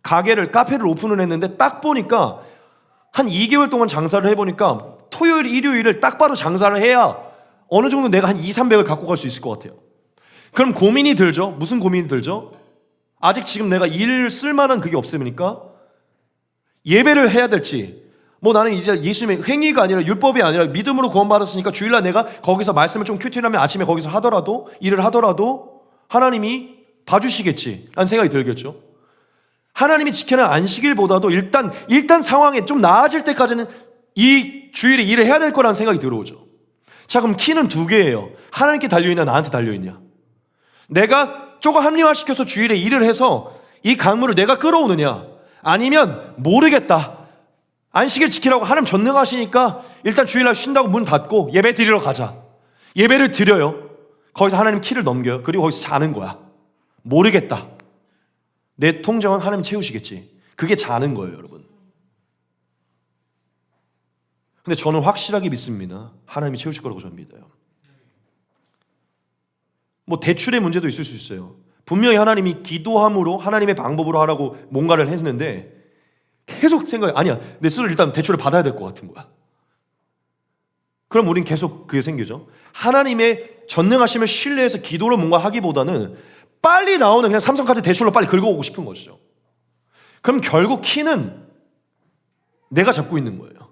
카페를 오픈을 했는데 딱 보니까 한 2개월 동안 장사를 해보니까 토요일, 일요일을 딱 봐도 장사를 해야 어느 정도 내가 한 200~300을 갖고 갈 수 있을 것 같아요. 그럼 고민이 들죠? 무슨 고민이 들죠? 아직 지금 내가 일 쓸만한 그게 없으니까 예배를 해야 될지, 나는 이제 예수님의 행위가 아니라 율법이 아니라 믿음으로 구원받았으니까 주일날 내가 거기서 말씀을 좀 큐티하면 아침에 거기서 일을 하더라도 하나님이 봐주시겠지 라는 생각이 들겠죠. 하나님이 지키는 안식일보다도 일단 상황이 좀 나아질 때까지는 이 주일에 일을 해야 될 거라는 생각이 들어오죠. 자, 그럼 키는 두 개예요. 하나님께 달려있냐, 나한테 달려있냐. 내가 조금 합리화시켜서 주일에 일을 해서 이 강물을 내가 끌어오느냐, 아니면 모르겠다, 안식일 지키라고 하나님 전능하시니까 일단 주일날 쉰다고 문 닫고 예배 드리러 가자. 예배를 드려요. 거기서 하나님 키를 넘겨요. 그리고 거기서 자는 거야. 모르겠다, 내 통장은 하나님 채우시겠지. 그게 자는 거예요, 여러분. 근데 저는 확실하게 믿습니다. 하나님이 채우실 거라고 저는 믿어요. 대출의 문제도 있을 수 있어요. 분명히 하나님이 기도함으로 하나님의 방법으로 하라고 뭔가를 했는데 계속 생각이, 아니야, 내 수를 일단 대출을 받아야 될 것 같은 거야. 그럼 우린 계속 그게 생기죠. 하나님의 전능하심을 신뢰해서 기도로 뭔가 하기보다는 빨리 나오는 그냥 삼성카드 대출로 빨리 긁어오고 싶은 것이죠. 그럼 결국 키는 내가 잡고 있는 거예요.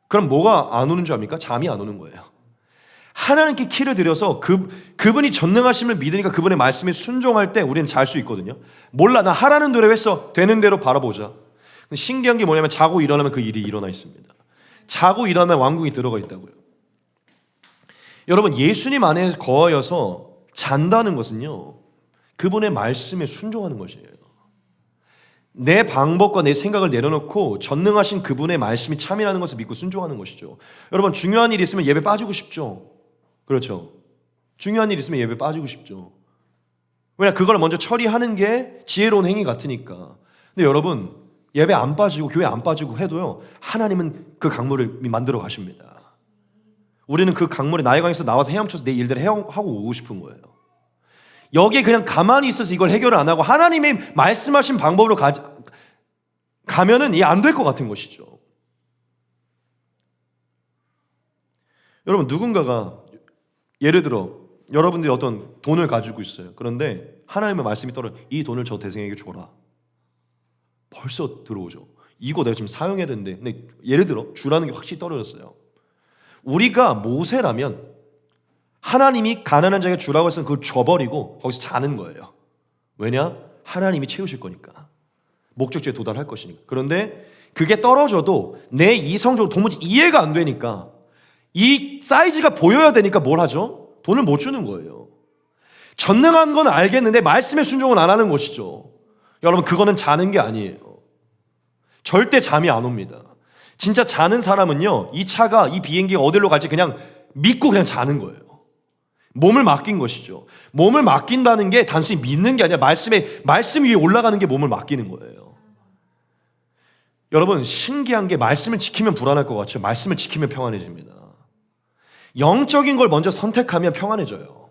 그럼 뭐가 안 오는 줄 압니까? 잠이 안 오는 거예요. 하나님께 키를 들여서 그분이 전능하심을 믿으니까 그분의 말씀에 순종할 때 우리는 잘 수 있거든요. 몰라, 나 하라는 대로 했어. 되는 대로 바라보자. 근데 신기한 게 뭐냐면 자고 일어나면 그 일이 일어나 있습니다. 자고 일어나면 왕궁이 들어가 있다고요. 여러분, 예수님 안에 거하여서 잔다는 것은요, 그분의 말씀에 순종하는 것이에요. 내 방법과 내 생각을 내려놓고 전능하신 그분의 말씀이 참이라는 것을 믿고 순종하는 것이죠. 여러분, 중요한 일이 있으면 예배 빠지고 싶죠. 그렇죠. 중요한 일이 있으면 예배 빠지고 싶죠. 왜냐, 그걸 먼저 처리하는 게 지혜로운 행위 같으니까. 근데 여러분, 예배 안 빠지고 교회 안 빠지고 해도요, 하나님은 그 강물을 만들어 가십니다. 우리는 그 강물에 나일강에서 나와서 헤엄쳐서 내 일들을 하고 오고 싶은 거예요. 여기에 그냥 가만히 있어서 이걸 해결을 안 하고 하나님의 말씀하신 방법으로 가면은 이게 안 될 것 같은 것이죠. 여러분, 누군가가 예를 들어 여러분들이 어떤 돈을 가지고 있어요. 그런데 하나님의 말씀이 이 돈을 저 대생에게 줘라. 벌써 들어오죠. 이거 내가 지금 사용해야 되는데, 근데 예를 들어 주라는 게 확실히 떨어졌어요. 우리가 모세라면 하나님이 가난한 자에게 주라고 해서 그걸 줘버리고 거기서 자는 거예요. 왜냐? 하나님이 채우실 거니까. 목적지에 도달할 것이니까. 그런데 그게 떨어져도 내 이성적으로 도무지 이해가 안 되니까, 이 사이즈가 보여야 되니까 뭘 하죠? 돈을 못 주는 거예요. 전능한 건 알겠는데 말씀에 순종은 안 하는 것이죠. 여러분, 그거는 자는 게 아니에요. 절대 잠이 안 옵니다. 진짜 자는 사람은요, 이 차가, 이 비행기가 어디로 갈지 그냥 믿고 그냥 자는 거예요. 몸을 맡긴 것이죠. 몸을 맡긴다는 게 단순히 믿는 게 아니라 말씀 위에 올라가는 게 몸을 맡기는 거예요. 여러분, 신기한 게 말씀을 지키면 불안할 것 같죠. 말씀을 지키면 평안해집니다. 영적인 걸 먼저 선택하면 평안해져요.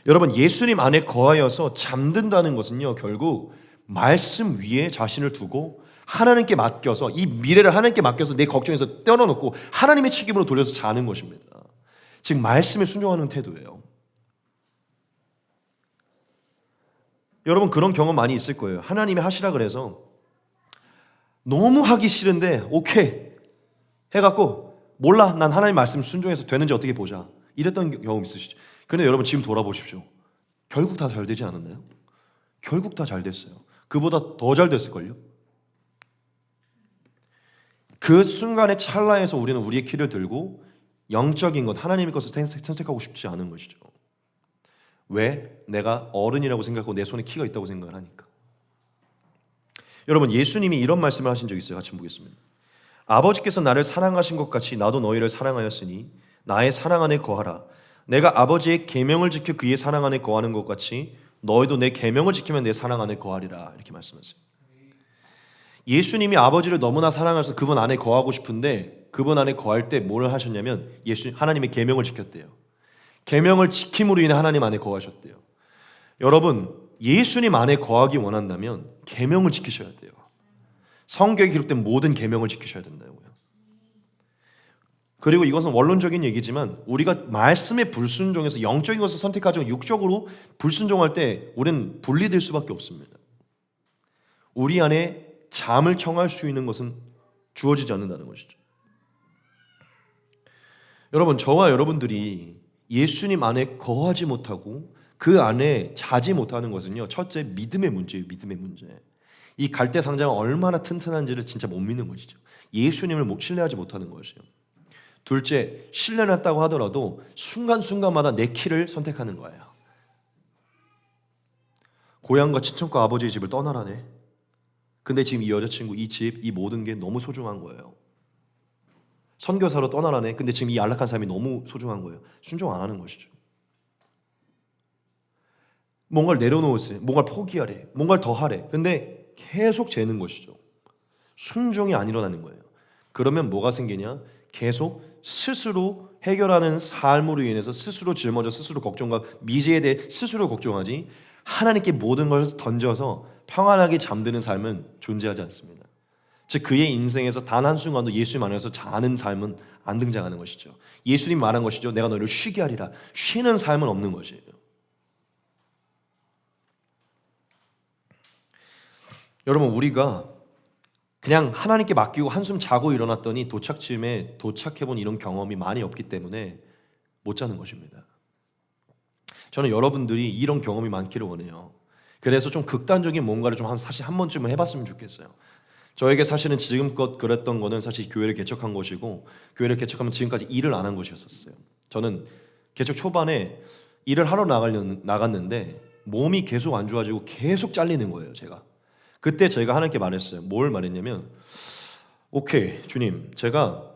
여러분, 예수님 안에 거하여서 잠든다는 것은요, 결국 말씀 위에 자신을 두고 하나님께 맡겨서, 이 미래를 하나님께 맡겨서 내 걱정에서 떼어놓고 하나님의 책임으로 돌려서 자는 것입니다. 즉 말씀에 순종하는 태도예요. 여러분, 그런 경험 많이 있을 거예요. 하나님이 하시라 그래서 너무 하기 싫은데 오케이 해갖고, 몰라, 난 하나님 말씀 순종해서 되는지 어떻게 보자, 이랬던 경험 있으시죠? 그런데 여러분, 지금 돌아보십시오. 결국 다 잘 되지 않았나요? 결국 다 잘 됐어요. 그보다 더 잘 됐을걸요? 그 순간의 찰나에서 우리는 우리의 키를 들고 영적인 것, 하나님의 것을 선택하고 싶지 않은 것이죠. 왜? 내가 어른이라고 생각하고 내 손에 키가 있다고 생각을 하니까. 여러분, 예수님이 이런 말씀을 하신 적 있어요. 같이 보겠습니다. 아버지께서 나를 사랑하신 것 같이 나도 너희를 사랑하였으니 나의 사랑 안에 거하라. 내가 아버지의 계명을 지켜 그의 사랑 안에 거하는 것 같이 너희도 내 계명을 지키면 내 사랑 안에 거하리라. 이렇게 말씀하세요. 예수님이 아버지를 너무나 사랑해서 그분 안에 거하고 싶은데, 그분 안에 거할 때 뭘 하셨냐면 하나님의 계명을 지켰대요. 계명을 지킴으로 인해 하나님 안에 거하셨대요. 여러분, 예수님 안에 거하기 원한다면 계명을 지키셔야 돼요. 성경에 기록된 모든 계명을 지키셔야 된다고요. 그리고 이것은 원론적인 얘기지만 우리가 말씀에 불순종해서 영적인 것을 선택하지 육적으로 불순종할 때 우리는 분리될 수밖에 없습니다. 우리 안에 잠을 청할 수 있는 것은 주어지지 않는다는 것이죠. 여러분, 저와 여러분들이 예수님 안에 거하지 못하고 그 안에 자지 못하는 것은요, 첫째 믿음의 문제예요. 믿음의 문제. 이 갈대 상자가 얼마나 튼튼한지를 진짜 못 믿는 것이죠. 예수님을 신뢰하지 못하는 것이에요. 둘째, 신뢰했다고 하더라도 순간순간마다 내 키를 선택하는 거예요. 고향과 친척과 아버지의 집을 떠나라네. 근데 지금 이 여자친구, 이 집, 이 모든 게 너무 소중한 거예요. 선교사로 떠나라네. 근데 지금 이 안락한 삶이 너무 소중한 거예요. 순종 안 하는 것이죠. 뭔가를 내려놓으세요. 뭔가를 포기하래. 뭔가를 더 하래. 근데 계속 재는 것이죠. 순종이 안 일어나는 거예요. 그러면 뭐가 생기냐? 계속 스스로 해결하는 삶으로 인해서 스스로 짊어져 스스로 걱정과 미래에 대해 스스로 걱정하지, 하나님께 모든 것을 던져서 평안하게 잠드는 삶은 존재하지 않습니다. 즉 그의 인생에서 단 한순간도 예수님 안에서 자는 삶은 안 등장하는 것이죠. 예수님 말한 것이죠. 내가 너희를 쉬게 하리라. 쉬는 삶은 없는 것이에요. 여러분, 우리가 그냥 하나님께 맡기고 한숨 자고 일어났더니 도착지에 도착해본 이런 경험이 많이 없기 때문에 못 자는 것입니다. 저는 여러분들이 이런 경험이 많기를 원해요. 그래서 좀 극단적인 뭔가를 좀 사실 한 번쯤은 해봤으면 좋겠어요. 저에게 사실은 지금껏 그랬던 거는 사실 교회를 개척한 것이고, 교회를 개척하면 지금까지 일을 안 한 것이었어요. 저는 개척 초반에 일을 하러 나갔는데 몸이 계속 안 좋아지고 계속 잘리는 거예요. 그때 제가 하나님께 말했어요. 뭘 말했냐면, 오케이 주님, 제가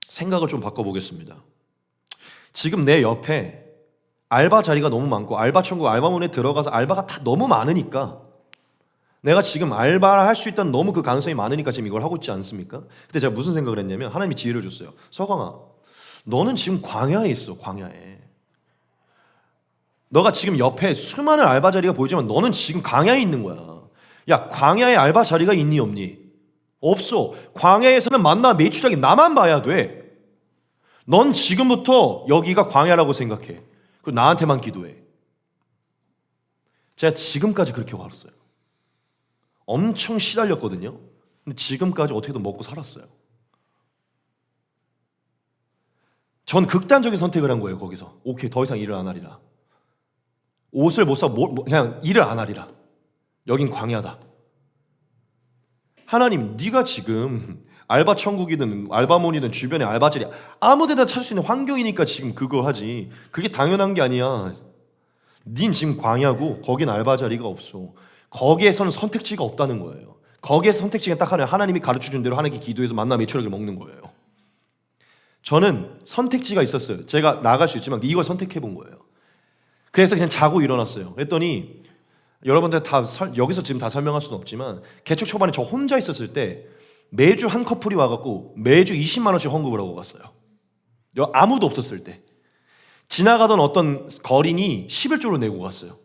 생각을 좀 바꿔보겠습니다. 지금 내 옆에 알바 자리가 너무 많고 알바 천국 알바몬에 들어가서 알바가 다 너무 많으니까, 내가 지금 알바를 할 수 있다는 너무 그 가능성이 많으니까 지금 이걸 하고 있지 않습니까? 그때 제가 무슨 생각을 했냐면, 하나님이 지혜를 줬어요. 서광아, 너는 지금 광야에 있어. 광야에. 너가 지금 옆에 수많은 알바 자리가 보이지만 너는 지금 광야에 있는 거야. 야, 광야에 알바 자리가 있니 없니? 없어. 광야에서는 만나 매출하기 나만 봐야 돼. 넌 지금부터 여기가 광야라고 생각해. 그리고 나한테만 기도해. 제가 지금까지 그렇게 살았어요. 엄청 시달렸거든요. 근데 지금까지 어떻게든 먹고 살았어요. 전 극단적인 선택을 한 거예요. 거기서 오케이, 더 이상 일을 안 하리라. 옷을 못 사, 그냥 일을 안 하리라. 여긴 광야다. 하나님, 네가 지금 알바 천국이든 알바몬이든 주변에 알바자리 아무 데나 찾을 수 있는 환경이니까 지금 그걸 하지. 그게 당연한 게 아니야. 닌 지금 광야고 거긴 알바 자리가 없어. 거기에서는 선택지가 없다는 거예요. 거기에 선택지가 딱 하나예요. 하나님이 가르쳐준 대로 하나님께 기도해서 만나 메추라기를 먹는 거예요. 저는 선택지가 있었어요. 제가 나갈 수 있지만 이걸 선택해 본 거예요. 그래서 그냥 자고 일어났어요. 그랬더니 여러분들 다 여기서 지금 다 설명할 수는 없지만 개척 초반에 저 혼자 있었을 때 매주 한 커플이 와갖고 매주 20만 원씩 헌금을 하고 갔어요. 아무도 없었을 때 지나가던 어떤 거린이 11조를 내고 갔어요.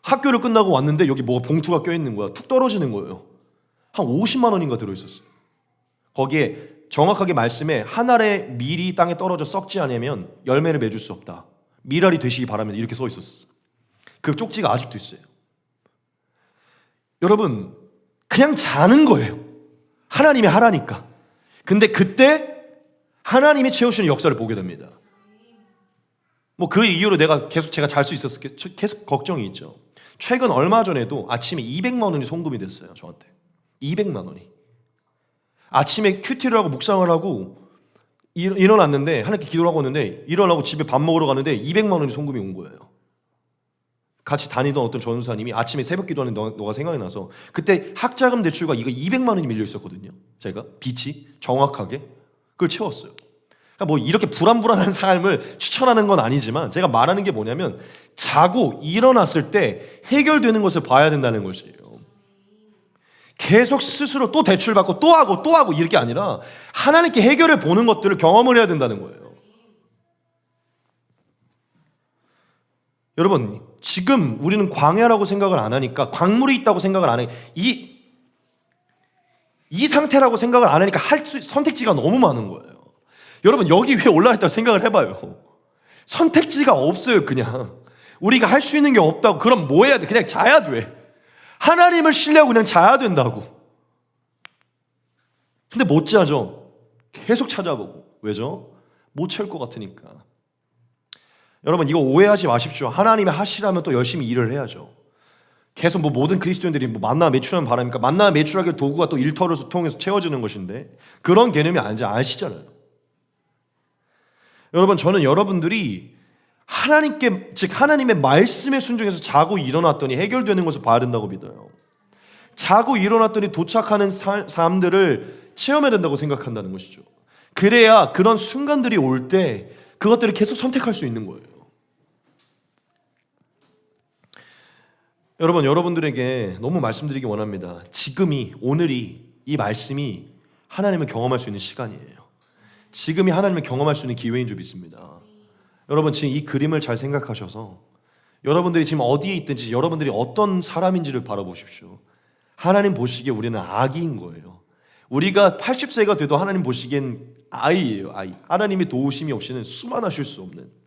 학교를 끝나고 왔는데 여기 뭐 봉투가 껴있는 거야. 툭 떨어지는 거예요. 한 50만 원인가 들어있었어요. 거기에 정확하게 말씀에 한 알의 밀이 땅에 떨어져 썩지 않으면 열매를 맺을 수 없다. 밀알이 되시기 바랍니다. 이렇게 써 있었어요. 그 쪽지가 아직도 있어요. 여러분, 그냥 자는 거예요. 하나님이 하라니까. 근데 그때 하나님이 채우시는 역사를 보게 됩니다. 뭐 그 이후로 내가 계속 제가 잘 수 있었을까? 계속 걱정이 있죠. 최근 얼마 전에도 아침에 200만 원이 송금이 됐어요. 저한테 200만 원이. 아침에 큐티를 하고 묵상을 하고 일어났는데 하나님께 기도를 하고 있는데 일어나고 집에 밥 먹으러 가는데 200만 원이 송금이 온 거예요. 같이 다니던 어떤 전우사님이 아침에 새벽 기도하는 너가 생각이 나서 그때 학자금 대출과 이거 200만 원이 밀려 있었거든요. 제가 빚이 정확하게 그걸 채웠어요. 그러니까 뭐 이렇게 불안불안한 삶을 추천하는 건 아니지만 제가 말하는 게 뭐냐면 자고 일어났을 때 해결되는 것을 봐야 된다는 것이에요. 계속 스스로 또 대출받고 또 하고 이럴 게 아니라 하나님께 해결해 보는 것들을 경험을 해야 된다는 거예요. 여러분, 지금 우리는 광야라고 생각을 안 하니까, 광물이 있다고 생각을 안 해. 이 상태라고 생각을 안 하니까 선택지가 너무 많은 거예요. 여러분, 여기 위에 올라가 있다고 생각을 해봐요. 선택지가 없어요. 그냥 우리가 할 수 있는 게 없다고. 그럼 뭐 해야 돼? 그냥 자야 돼. 하나님을 신뢰하고 그냥 자야 된다고. 근데 못 자죠. 계속 찾아보고. 왜죠? 못 채울 것 같으니까. 여러분, 이거 오해하지 마십시오. 하나님이 하시라면 또 열심히 일을 해야죠. 계속 뭐 모든 그리스도인들이 뭐 만나 매출하는 바람이니까 만나 매출하길 도구가 또 일터를 통해서 채워지는 것인데 그런 개념이 아닌지 아시잖아요. 여러분, 저는 여러분들이 하나님께, 즉 하나님의 말씀에 순종해서 자고 일어났더니 해결되는 것을 봐야 된다고 믿어요. 자고 일어났더니 도착하는 삶들을 체험해야 된다고 생각한다는 것이죠. 그래야 그런 순간들이 올 때 그것들을 계속 선택할 수 있는 거예요. 여러분, 여러분들에게 너무 말씀드리기 원합니다. 지금이, 오늘이, 이 말씀이 하나님을 경험할 수 있는 시간이에요. 지금이 하나님을 경험할 수 있는 기회인 줄 믿습니다. 여러분, 지금 이 그림을 잘 생각하셔서 여러분들이 지금 어디에 있든지 여러분들이 어떤 사람인지를 바라보십시오. 하나님 보시기에 우리는 아기인 거예요. 우리가 80세가 돼도 하나님 보시기엔 아이예요. 아이. 하나님의 도우심이 없이는 수만하실 수 없는.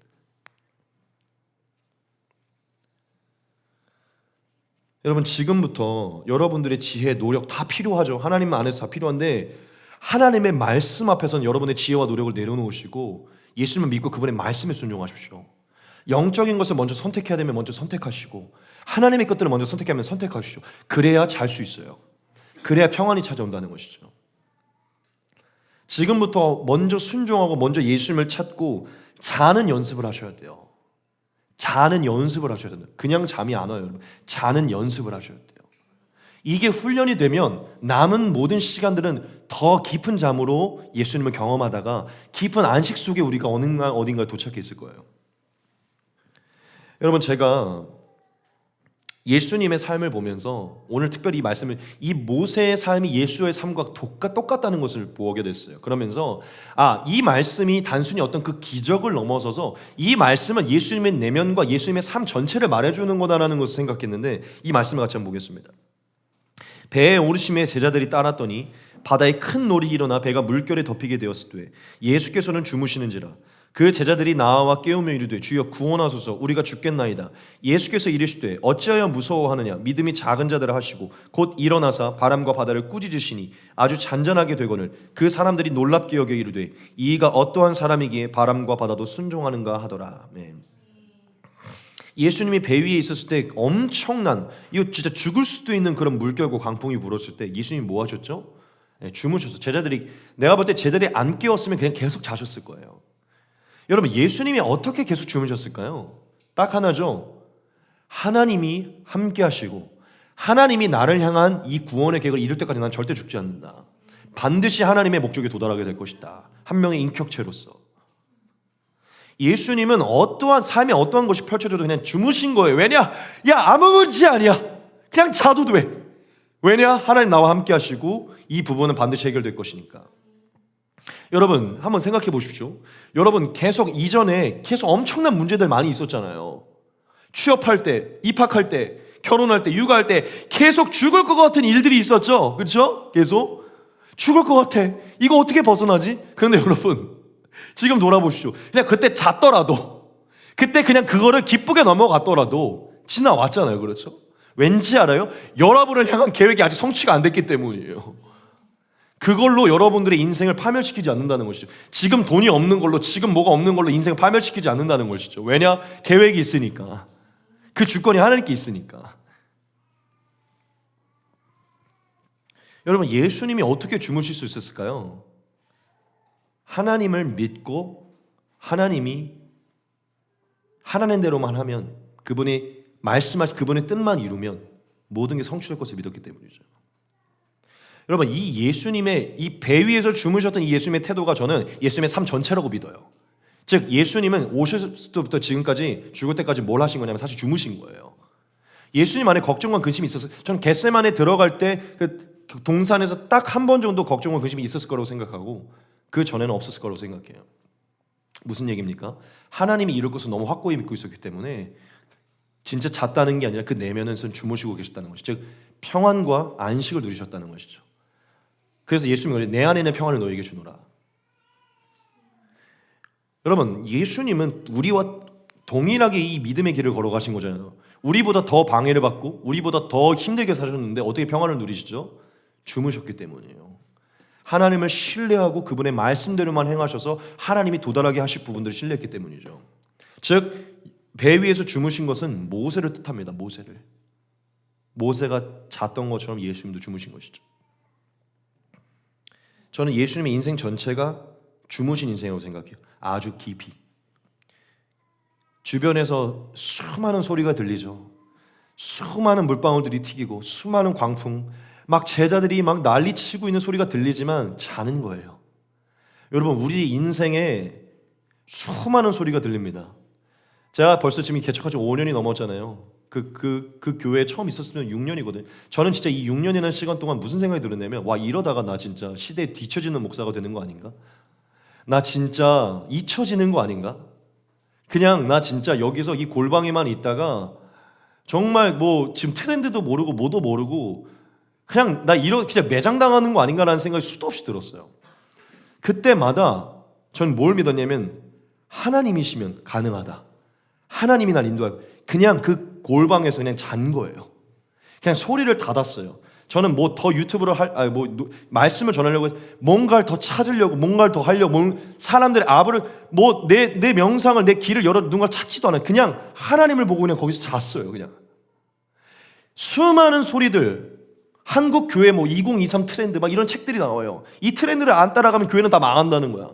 여러분, 지금부터 여러분들의 지혜, 노력 다 필요하죠. 하나님 안에서 다 필요한데 하나님의 말씀 앞에서는 여러분의 지혜와 노력을 내려놓으시고 예수님을 믿고 그분의 말씀에 순종하십시오. 영적인 것을 먼저 선택해야 되면 먼저 선택하시고 하나님의 것들을 먼저 선택하면 선택하십시오. 그래야 잘 수 있어요. 그래야 평안이 찾아온다는 것이죠. 지금부터 먼저 순종하고 먼저 예수님을 찾고 자는 연습을 하셔야 돼요. 자는 연습을 하셔야 된다. 그냥 잠이 안 와요, 여러분. 자는 연습을 하셔야 돼요. 이게 훈련이 되면 남은 모든 시간들은 더 깊은 잠으로 예수님을 경험하다가 깊은 안식 속에 우리가 어딘가에 도착해 있을 거예요. 여러분, 제가 예수님의 삶을 보면서 오늘 특별히 이 말씀을, 이 모세의 삶이 예수의 삶과 똑같다는 것을 보게 됐어요. 그러면서 이 말씀이 단순히 어떤 그 기적을 넘어서서 이 말씀은 예수님의 내면과 예수님의 삶 전체를 말해주는 거다라는 것을 생각했는데 이 말씀을 같이 한번 보겠습니다. 배에 오르심에 제자들이 따랐더니 바다에 큰 놀이 일어나 배가 물결에 덮이게 되었을 때 예수께서는 주무시는지라. 그 제자들이 나와 깨우며 이르되 주여 구원하소서, 우리가 죽겠나이다. 예수께서 이르시되 어찌하여 무서워하느냐, 믿음이 작은 자들아 하시고 곧 일어나사 바람과 바다를 꾸짖으시니 아주 잔잔하게 되거늘 그 사람들이 놀랍게 여겨 이르되 이가 어떠한 사람이기에 바람과 바다도 순종하는가 하더라. 아멘. 예수님이 배 위에 있었을 때 엄청난, 이거 진짜 죽을 수도 있는 그런 물결과 강풍이 불었을 때 예수님이 뭐 하셨죠? 주무셔서 제자들이, 내가 볼 때 제자들이 안 깨웠으면 그냥 계속 자셨을 거예요. 여러분, 예수님이 어떻게 계속 주무셨을까요? 딱 하나죠. 하나님이 함께 하시고 하나님이 나를 향한 이 구원의 계획을 이룰 때까지 난 절대 죽지 않는다. 반드시 하나님의 목적에 도달하게 될 것이다. 한 명의 인격체로서. 예수님은 어떠한 삶에 어떠한 것이 펼쳐져도 그냥 주무신 거예요. 왜냐? 야, 아무 문제 아니야. 그냥 자도 돼. 왜냐? 하나님 나와 함께 하시고 이 부분은 반드시 해결될 것이니까. 여러분 한번 생각해 보십시오. 여러분 계속 이전에 계속 엄청난 문제들 많이 있었잖아요. 취업할 때, 입학할 때, 결혼할 때, 육아할 때 계속 죽을 것 같은 일들이 있었죠. 그렇죠? 계속 죽을 것 같아. 이거 어떻게 벗어나지? 그런데 여러분 지금 돌아보십시오. 그냥 그때 잤더라도, 그때 그냥 그거를 기쁘게 넘어갔더라도 지나왔잖아요. 그렇죠? 왠지 알아요? 여러분을 향한 계획이 아직 성취가 안 됐기 때문이에요. 그걸로 여러분들의 인생을 파멸시키지 않는다는 것이죠. 지금 돈이 없는 걸로, 지금 뭐가 없는 걸로 인생을 파멸시키지 않는다는 것이죠. 왜냐? 계획이 있으니까. 그 주권이 하나님께 있으니까. 여러분 예수님이 어떻게 주무실 수 있었을까요? 하나님을 믿고 하나님이 하나님 대로만 하면, 그분이 말씀하신 그분의 뜻만 이루면 모든 게 성취될 것을 믿었기 때문이죠. 여러분 이 예수님의 이 배 위에서 주무셨던 이 예수님의 태도가 저는 예수님의 삶 전체라고 믿어요. 즉 예수님은 오셨을 때부터 지금까지 죽을 때까지 뭘 하신 거냐면 사실 주무신 거예요. 예수님 안에 걱정과 근심이 있었어요. 저는 겟세마네 들어갈 때 그 동산에서 딱 한 번 정도 걱정과 근심이 있었을 거라고 생각하고 그 전에는 없었을 거라고 생각해요. 무슨 얘기입니까? 하나님이 이룰 것을 너무 확고히 믿고 있었기 때문에 진짜 잤다는 게 아니라 그 내면에서는 주무시고 계셨다는 것이죠. 즉 평안과 안식을 누리셨다는 것이죠. 그래서 예수님이 내 안에 있는 평안을 너에게 주노라. 여러분 예수님은 우리와 동일하게 이 믿음의 길을 걸어가신 거잖아요. 우리보다 더 방해를 받고 우리보다 더 힘들게 사셨는데 어떻게 평안을 누리시죠? 주무셨기 때문이에요. 하나님을 신뢰하고 그분의 말씀대로만 행하셔서 하나님이 도달하게 하실 부분들을 신뢰했기 때문이죠. 즉 배 위에서 주무신 것은 모세를 뜻합니다. 모세가 잤던 것처럼 예수님도 주무신 것이죠. 저는 예수님의 인생 전체가 주무신 인생이라고 생각해요. 아주 깊이. 주변에서 수많은 소리가 들리죠. 수많은 물방울들이 튀기고 수많은 광풍, 막 제자들이 막 난리치고 있는 소리가 들리지만 자는 거예요. 여러분 우리 인생에 수많은 소리가 들립니다. 제가 벌써 지금 개척한 지 5년이 넘었잖아요. 그 교회에 처음 있었을 때는 6년이거든요. 저는 진짜 이 6년이라는 시간 동안 무슨 생각이 들었냐면 와 이러다가 나 진짜 시대에 뒤처지는 목사가 되는 거 아닌가? 나 진짜 잊혀지는 거 아닌가? 그냥 나 진짜 여기서 이 골방에만 있다가 정말 뭐 지금 트렌드도 모르고 뭐도 모르고 그냥 나 진짜 매장당하는 거 아닌가라는 생각이 수도 없이 들었어요. 그때마다 전 뭘 믿었냐면 하나님이시면 가능하다. 하나님이 날 인도하고 그냥 그 골방에서 그냥 잔 거예요. 그냥 소리를 닫았어요. 저는 뭐 더 유튜브를 말씀을 전하려고 뭔가를 더 찾으려고 뭔가를 더 하려고 사람들의 아부를 내 명상을 내 길을 열어 누군가 찾지도 않아요. 그냥 하나님을 보고 그냥 거기서 잤어요. 그냥 수많은 소리들 한국 교회 2023 트렌드 막 이런 책들이 나와요. 이 트렌드를 안 따라가면 교회는 다 망한다는 거야.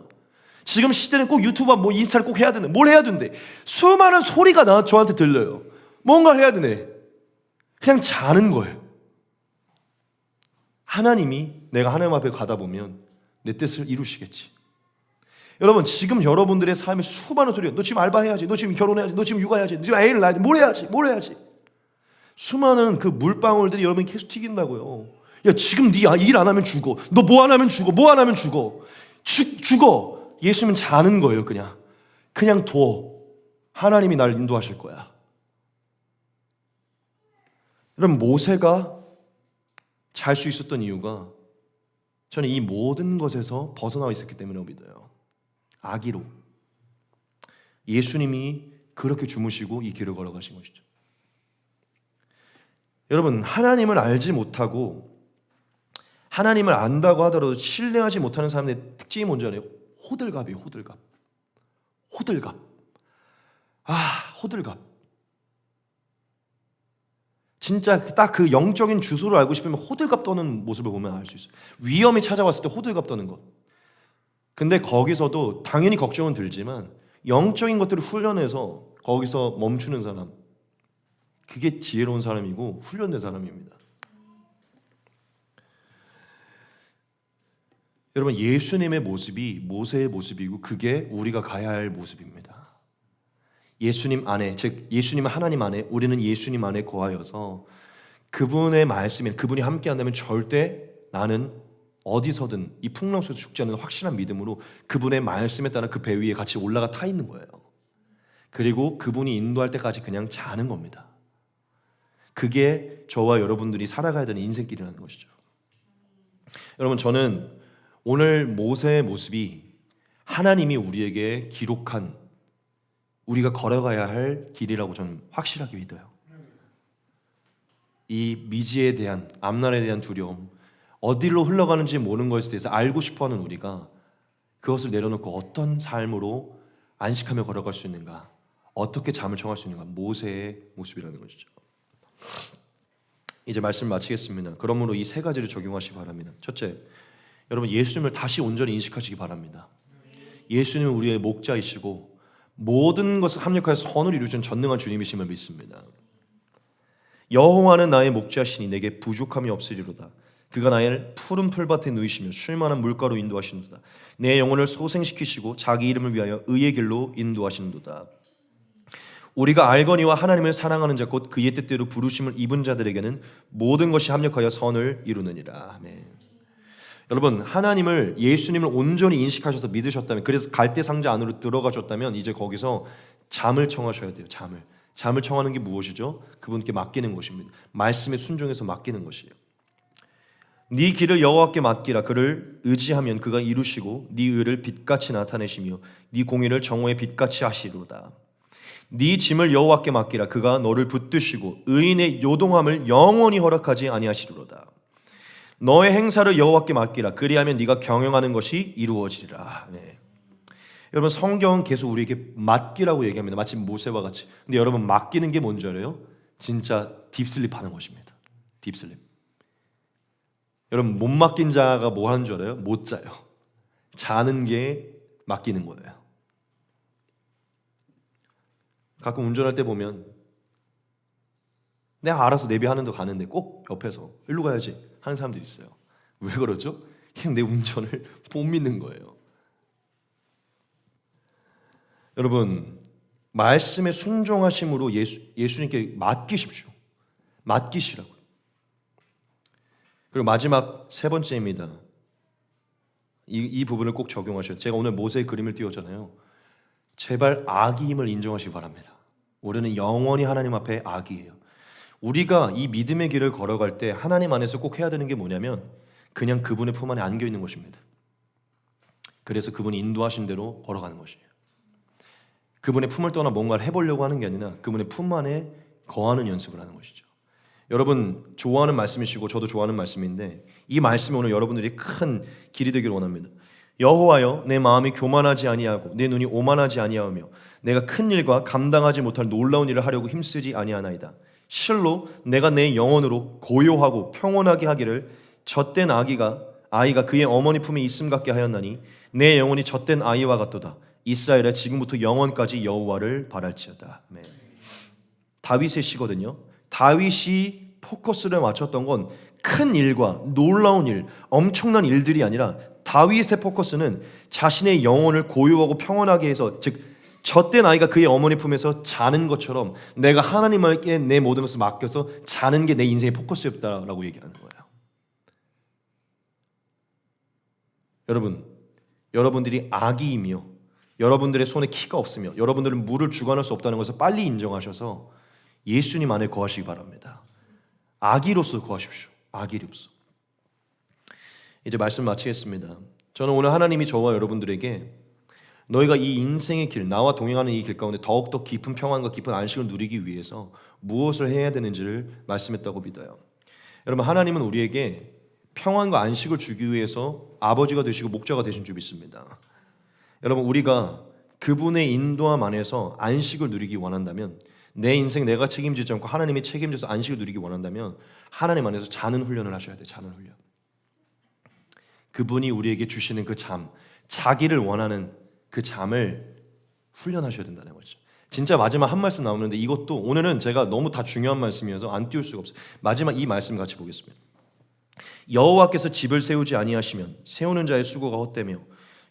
지금 시대는 꼭 유튜브와 인스타를 꼭 해야 되는데 뭘 해야 된대? 수많은 소리가 저한테 들려요. 뭔가 해야 되네. 그냥 자는 거예요. 하나님이 내가 하나님 앞에 가다 보면 내 뜻을 이루시겠지. 여러분 지금 여러분들의 삶에 수많은 소리가 너 지금 알바해야지, 너 지금 결혼해야지, 너 지금 육아해야지, 너 지금 애를 낳아야지, 뭘 해야지 수많은 그 물방울들이 여러분이 계속 튀긴다고요. 야 지금 네 일 안 하면 죽어. 너 뭐 안 하면 죽어. 뭐 안 하면 죽어. 죽어. 예수님은 자는 거예요. 그냥 둬. 하나님이 날 인도하실 거야. 여러분 모세가 잘 수 있었던 이유가 저는 이 모든 것에서 벗어나와 있었기 때문이라고 믿어요. 아기로 예수님이 그렇게 주무시고 이 길을 걸어가신 것이죠. 여러분 하나님을 알지 못하고 하나님을 안다고 하더라도 신뢰하지 못하는 사람들의 특징이 뭔지 알아요? 호들갑이에요. 호들갑. 호들갑. 진짜 딱 그 영적인 주소를 알고 싶으면 호들갑 떠는 모습을 보면 알 수 있어요. 위험이 찾아왔을 때 호들갑 떠는 것. 근데 거기서도 당연히 걱정은 들지만 영적인 것들을 훈련해서 거기서 멈추는 사람, 그게 지혜로운 사람이고 훈련된 사람입니다. 여러분, 예수님의 모습이 모세의 모습이고 그게 우리가 가야 할 모습입니다. 예수님 안에, 즉 예수님은 하나님 안에, 우리는 예수님 안에 거하여서 그분의 말씀에 그분이 함께 한다면 절대 나는 어디서든 이 풍랑속에서 죽지 않는 확실한 믿음으로 그분의 말씀에 따라 그 배 위에 같이 올라가 타 있는 거예요. 그리고 그분이 인도할 때까지 그냥 자는 겁니다. 그게 저와 여러분들이 살아가야 되는 인생길이라는 것이죠. 여러분, 저는 오늘 모세의 모습이 하나님이 우리에게 기록한 우리가 걸어가야 할 길이라고 저는 확실하게 믿어요. 이 미지에 대한, 앞날에 대한 두려움, 어디로 흘러가는지 모르는 것에 대해서 알고 싶어하는 우리가 그것을 내려놓고 어떤 삶으로 안식하며 걸어갈 수 있는가, 어떻게 잠을 청할 수 있는가, 모세의 모습이라는 것이죠. 이제 말씀 마치겠습니다. 그러므로 이 세 가지를 적용하시기 바랍니다. 첫째, 여러분 예수님을 다시 온전히 인식하시기 바랍니다. 예수님은 우리의 목자이시고 모든 것을 합력하여 선을 이루시는 전능한 주님이심을 믿습니다. 여호와는 나의 목자시니 내게 부족함이 없으리로다. 그가 나를 푸른 풀밭에 누이시며 쉴만한 물가로 인도하시는도다. 내 영혼을 소생시키시고 자기 이름을 위하여 의의 길로 인도하시는도다. 우리가 알거니와 하나님을 사랑하는 자 곧 그의 뜻대로 부르심을 입은 자들에게는 모든 것이 합력하여 선을 이루느니라. 아멘. 여러분, 하나님을, 예수님을 온전히 인식하셔서 믿으셨다면, 그래서 갈대 상자 안으로 들어가셨다면 이제 거기서 잠을 청하셔야 돼요. 잠을 청하는 게 무엇이죠? 그분께 맡기는 것입니다. 말씀에 순종해서 맡기는 것이에요. 네 길을 여호와께 맡기라. 그를 의지하면 그가 이루시고 네 의를 빛같이 나타내시며 네 공의를 정오의 빛같이 하시리로다. 네 짐을 여호와께 맡기라. 그가 너를 붙드시고 의인의 요동함을 영원히 허락하지 아니하시리로다. 너의 행사를 여호와께 맡기라. 그리하면 네가 경영하는 것이 이루어지리라. 네. 여러분, 성경은 계속 우리에게 맡기라고 얘기합니다. 마치 모세와 같이. 근데 여러분, 맡기는 게 뭔지 알아요? 진짜 딥슬립 하는 것입니다. 딥슬립. 여러분, 못 맡긴 자가 뭐 하는 줄 알아요? 못 자요. 자는 게 맡기는 거예요. 가끔 운전할 때 보면 내가 알아서 내비하는 데 가는데 꼭 옆에서 일로 가야지 하는 사람들이 있어요. 왜 그러죠? 그냥 내 운전을 못 믿는 거예요. 여러분, 말씀에 순종하심으로 예수님께 맡기십시오. 맡기시라고요. 그리고 마지막 세 번째입니다. 이 부분을 꼭 적용하셔야 돼요. 제가 오늘 모세의 그림을 띄웠잖아요. 제발 악의임을 인정하시기 바랍니다. 우리는 영원히 하나님 앞에 악이에요. 우리가 이 믿음의 길을 걸어갈 때 하나님 안에서 꼭 해야 되는 게 뭐냐면 그냥 그분의 품 안에 안겨 있는 것입니다. 그래서 그분이 인도하신 대로 걸어가는 것이에요. 그분의 품을 떠나 뭔가를 해보려고 하는 게 아니라 그분의 품 안에 거하는 연습을 하는 것이죠. 여러분 좋아하는 말씀이시고 저도 좋아하는 말씀인데 이 말씀이 오늘 여러분들이 큰 길이 되기를 원합니다. 여호와여, 내 마음이 교만하지 아니하고 내 눈이 오만하지 아니하며 내가 큰 일과 감당하지 못할 놀라운 일을 하려고 힘쓰지 아니하나이다. 실로 내가 내 영혼으로 고요하고 평온하게 하기를 젖된 아이가 그의 어머니 품에 있음 같게 하였나니 내 영혼이 젖된 아이와 같도다. 이스라엘아, 지금부터 영원까지 여호와를 바랄지어다. 아멘. 다윗의 시거든요. 다윗이 포커스를 맞췄던 건 큰 일과 놀라운 일, 엄청난 일들이 아니라 다윗의 포커스는 자신의 영혼을 고요하고 평온하게 해서, 즉 젖된 아이가 그의 어머니 품에서 자는 것처럼 내가 하나님께 내 모든 것을 맡겨서 자는 게 내 인생의 포커스였다라고 얘기하는 거예요. 여러분들이 악이이며 여러분들의 손에 키가 없으며 여러분들은 물을 주관할 수 없다는 것을 빨리 인정하셔서 예수님 안에 거하시기 바랍니다. 악이로서 거하십시오. 악이로서. 이제 말씀 마치겠습니다. 저는 오늘 하나님이 저와 여러분들에게 너희가 이 인생의 길, 나와 동행하는 이 길 가운데 더욱더 깊은 평안과 깊은 안식을 누리기 위해서 무엇을 해야 되는지를 말씀했다고 믿어요. 여러분, 하나님은 우리에게 평안과 안식을 주기 위해서 아버지가 되시고 목자가 되신 줄 믿습니다. 여러분, 우리가 그분의 인도함 안에서 안식을 누리기 원한다면, 내 인생 내가 책임지지 않고 하나님이 책임져서 안식을 누리기 원한다면 하나님 안에서 자는 훈련을 하셔야 돼요. 자는 훈련. 그분이 우리에게 주시는 그 잠, 자기를 원하는 그 잠을 훈련하셔야 된다는 거죠. 진짜 마지막 한 말씀 나오는데 이것도 오늘은 제가 너무 다 중요한 말씀이어서 안 띄울 수가 없어요. 마지막 이 말씀 같이 보겠습니다. 여호와께서 집을 세우지 아니하시면 세우는 자의 수고가 헛되며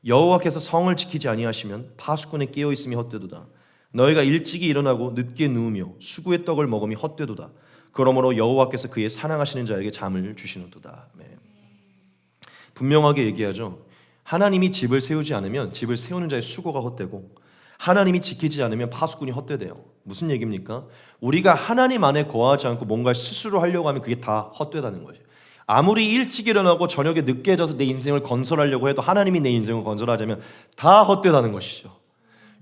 여호와께서 성을 지키지 아니하시면 파수꾼의 깨어 있음이 헛되도다. 너희가 일찍이 일어나고 늦게 누우며 수구의 떡을 먹음이 헛되도다. 그러므로 여호와께서 그의 사랑하시는 자에게 잠을 주시는도다. 네. 분명하게 얘기하죠. 하나님이 집을 세우지 않으면 집을 세우는 자의 수고가 헛되고 하나님이 지키지 않으면 파수꾼이 헛되대요. 무슨 얘기입니까? 우리가 하나님 안에 거하지 않고 뭔가 스스로 하려고 하면 그게 다 헛되다는 거예요. 아무리 일찍 일어나고 저녁에 늦게 자서 내 인생을 건설하려고 해도 하나님이 내 인생을 건설하자면 다 헛되다는 것이죠.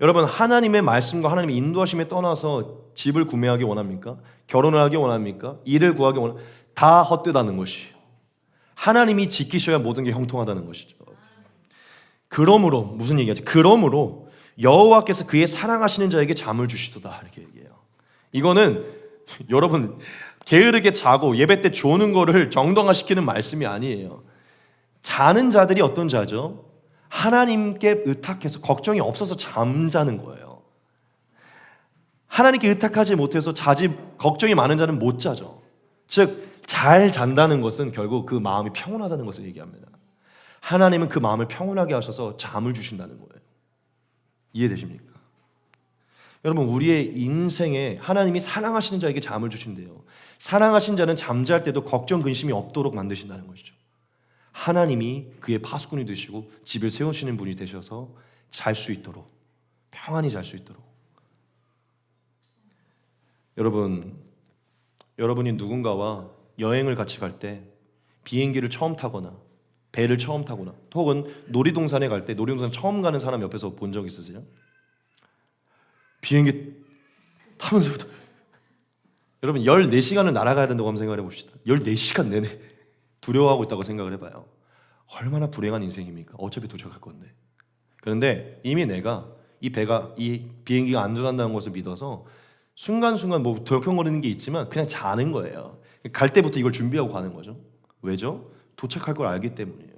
여러분, 하나님의 말씀과 하나님의 인도하심에 떠나서 집을 구매하기 원합니까? 결혼을 하기 원합니까? 일을 구하기 원합니까? 다 헛되다는 것이에요. 하나님이 지키셔야 모든 게 형통하다는 것이죠. 그러므로 무슨 얘기하지? 그러므로 여호와께서 그의 사랑하시는 자에게 잠을 주시도다 이렇게 얘기해요. 이거는 여러분 게으르게 자고 예배 때 조는 거를 정당화시키는 말씀이 아니에요. 자는 자들이 어떤 자죠? 하나님께 의탁해서 걱정이 없어서 잠자는 거예요. 하나님께 의탁하지 못해서 자지 걱정이 많은 자는 못 자죠. 즉 잘 잔다는 것은 결국 그 마음이 평온하다는 것을 얘기합니다. 하나님은 그 마음을 평온하게 하셔서 잠을 주신다는 거예요. 이해되십니까? 여러분, 우리의 인생에 하나님이 사랑하시는 자에게 잠을 주신대요. 사랑하신 자는 잠잘 때도 걱정 근심이 없도록 만드신다는 것이죠. 하나님이 그의 파수꾼이 되시고 집을 세우시는 분이 되셔서 잘 수 있도록, 평안히 잘 수 있도록. 여러분이 누군가와 여행을 같이 갈 때 비행기를 처음 타거나 배를 처음 타거나 혹은 놀이동산에 갈 때 놀이동산 처음 가는 사람 옆에서 본 적 있으세요? 비행기 타면서부터 여러분 14시간을 날아가야 된다고 한번 생각해 봅시다. 14시간 내내 두려워하고 있다고 생각을 해봐요. 얼마나 불행한 인생입니까? 어차피 도착할 건데. 그런데 이미 내가 이 비행기가 안전한다는 것을 믿어서 순간순간 뭐 덜컹거리는 게 있지만 그냥 자는 거예요. 갈 때부터 이걸 준비하고 가는 거죠. 왜죠? 도착할 걸 알기 때문이에요.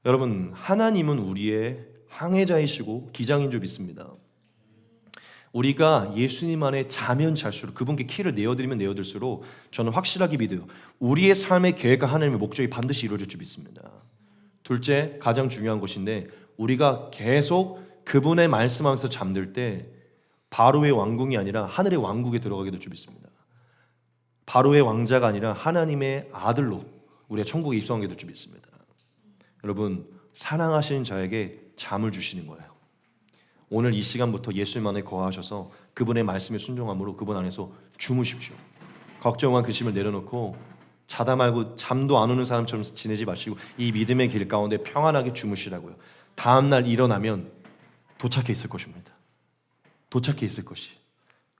여러분, 하나님은 우리의 항해자이시고 기장인 줄 믿습니다. 우리가 예수님 안에 자면 잘수록 그분께 키를 내어드리면 내어들수록 저는 확실하게 믿어요. 우리의 삶의 계획과 하나님의 목적이 반드시 이루어질 줄 믿습니다. 둘째, 가장 중요한 것인데 우리가 계속 그분의 말씀하면서 잠들 때 바로의 왕궁이 아니라 하늘의 왕국에 들어가게 될 줄 믿습니다. 바로의 왕자가 아니라 하나님의 아들로 우리가 천국에 입성하게 될 줄 믿습니다. 여러분, 사랑하시는 자에게 잠을 주시는 거예요. 오늘 이 시간부터 예수님 안에 거하셔서 그분의 말씀에 순종함으로 그분 안에서 주무십시오. 걱정과 근심을 내려놓고 자다 말고 잠도 안 오는 사람처럼 지내지 마시고 이 믿음의 길 가운데 평안하게 주무시라고요. 다음 날 일어나면 도착해 있을 것입니다. 도착해 있을 것이.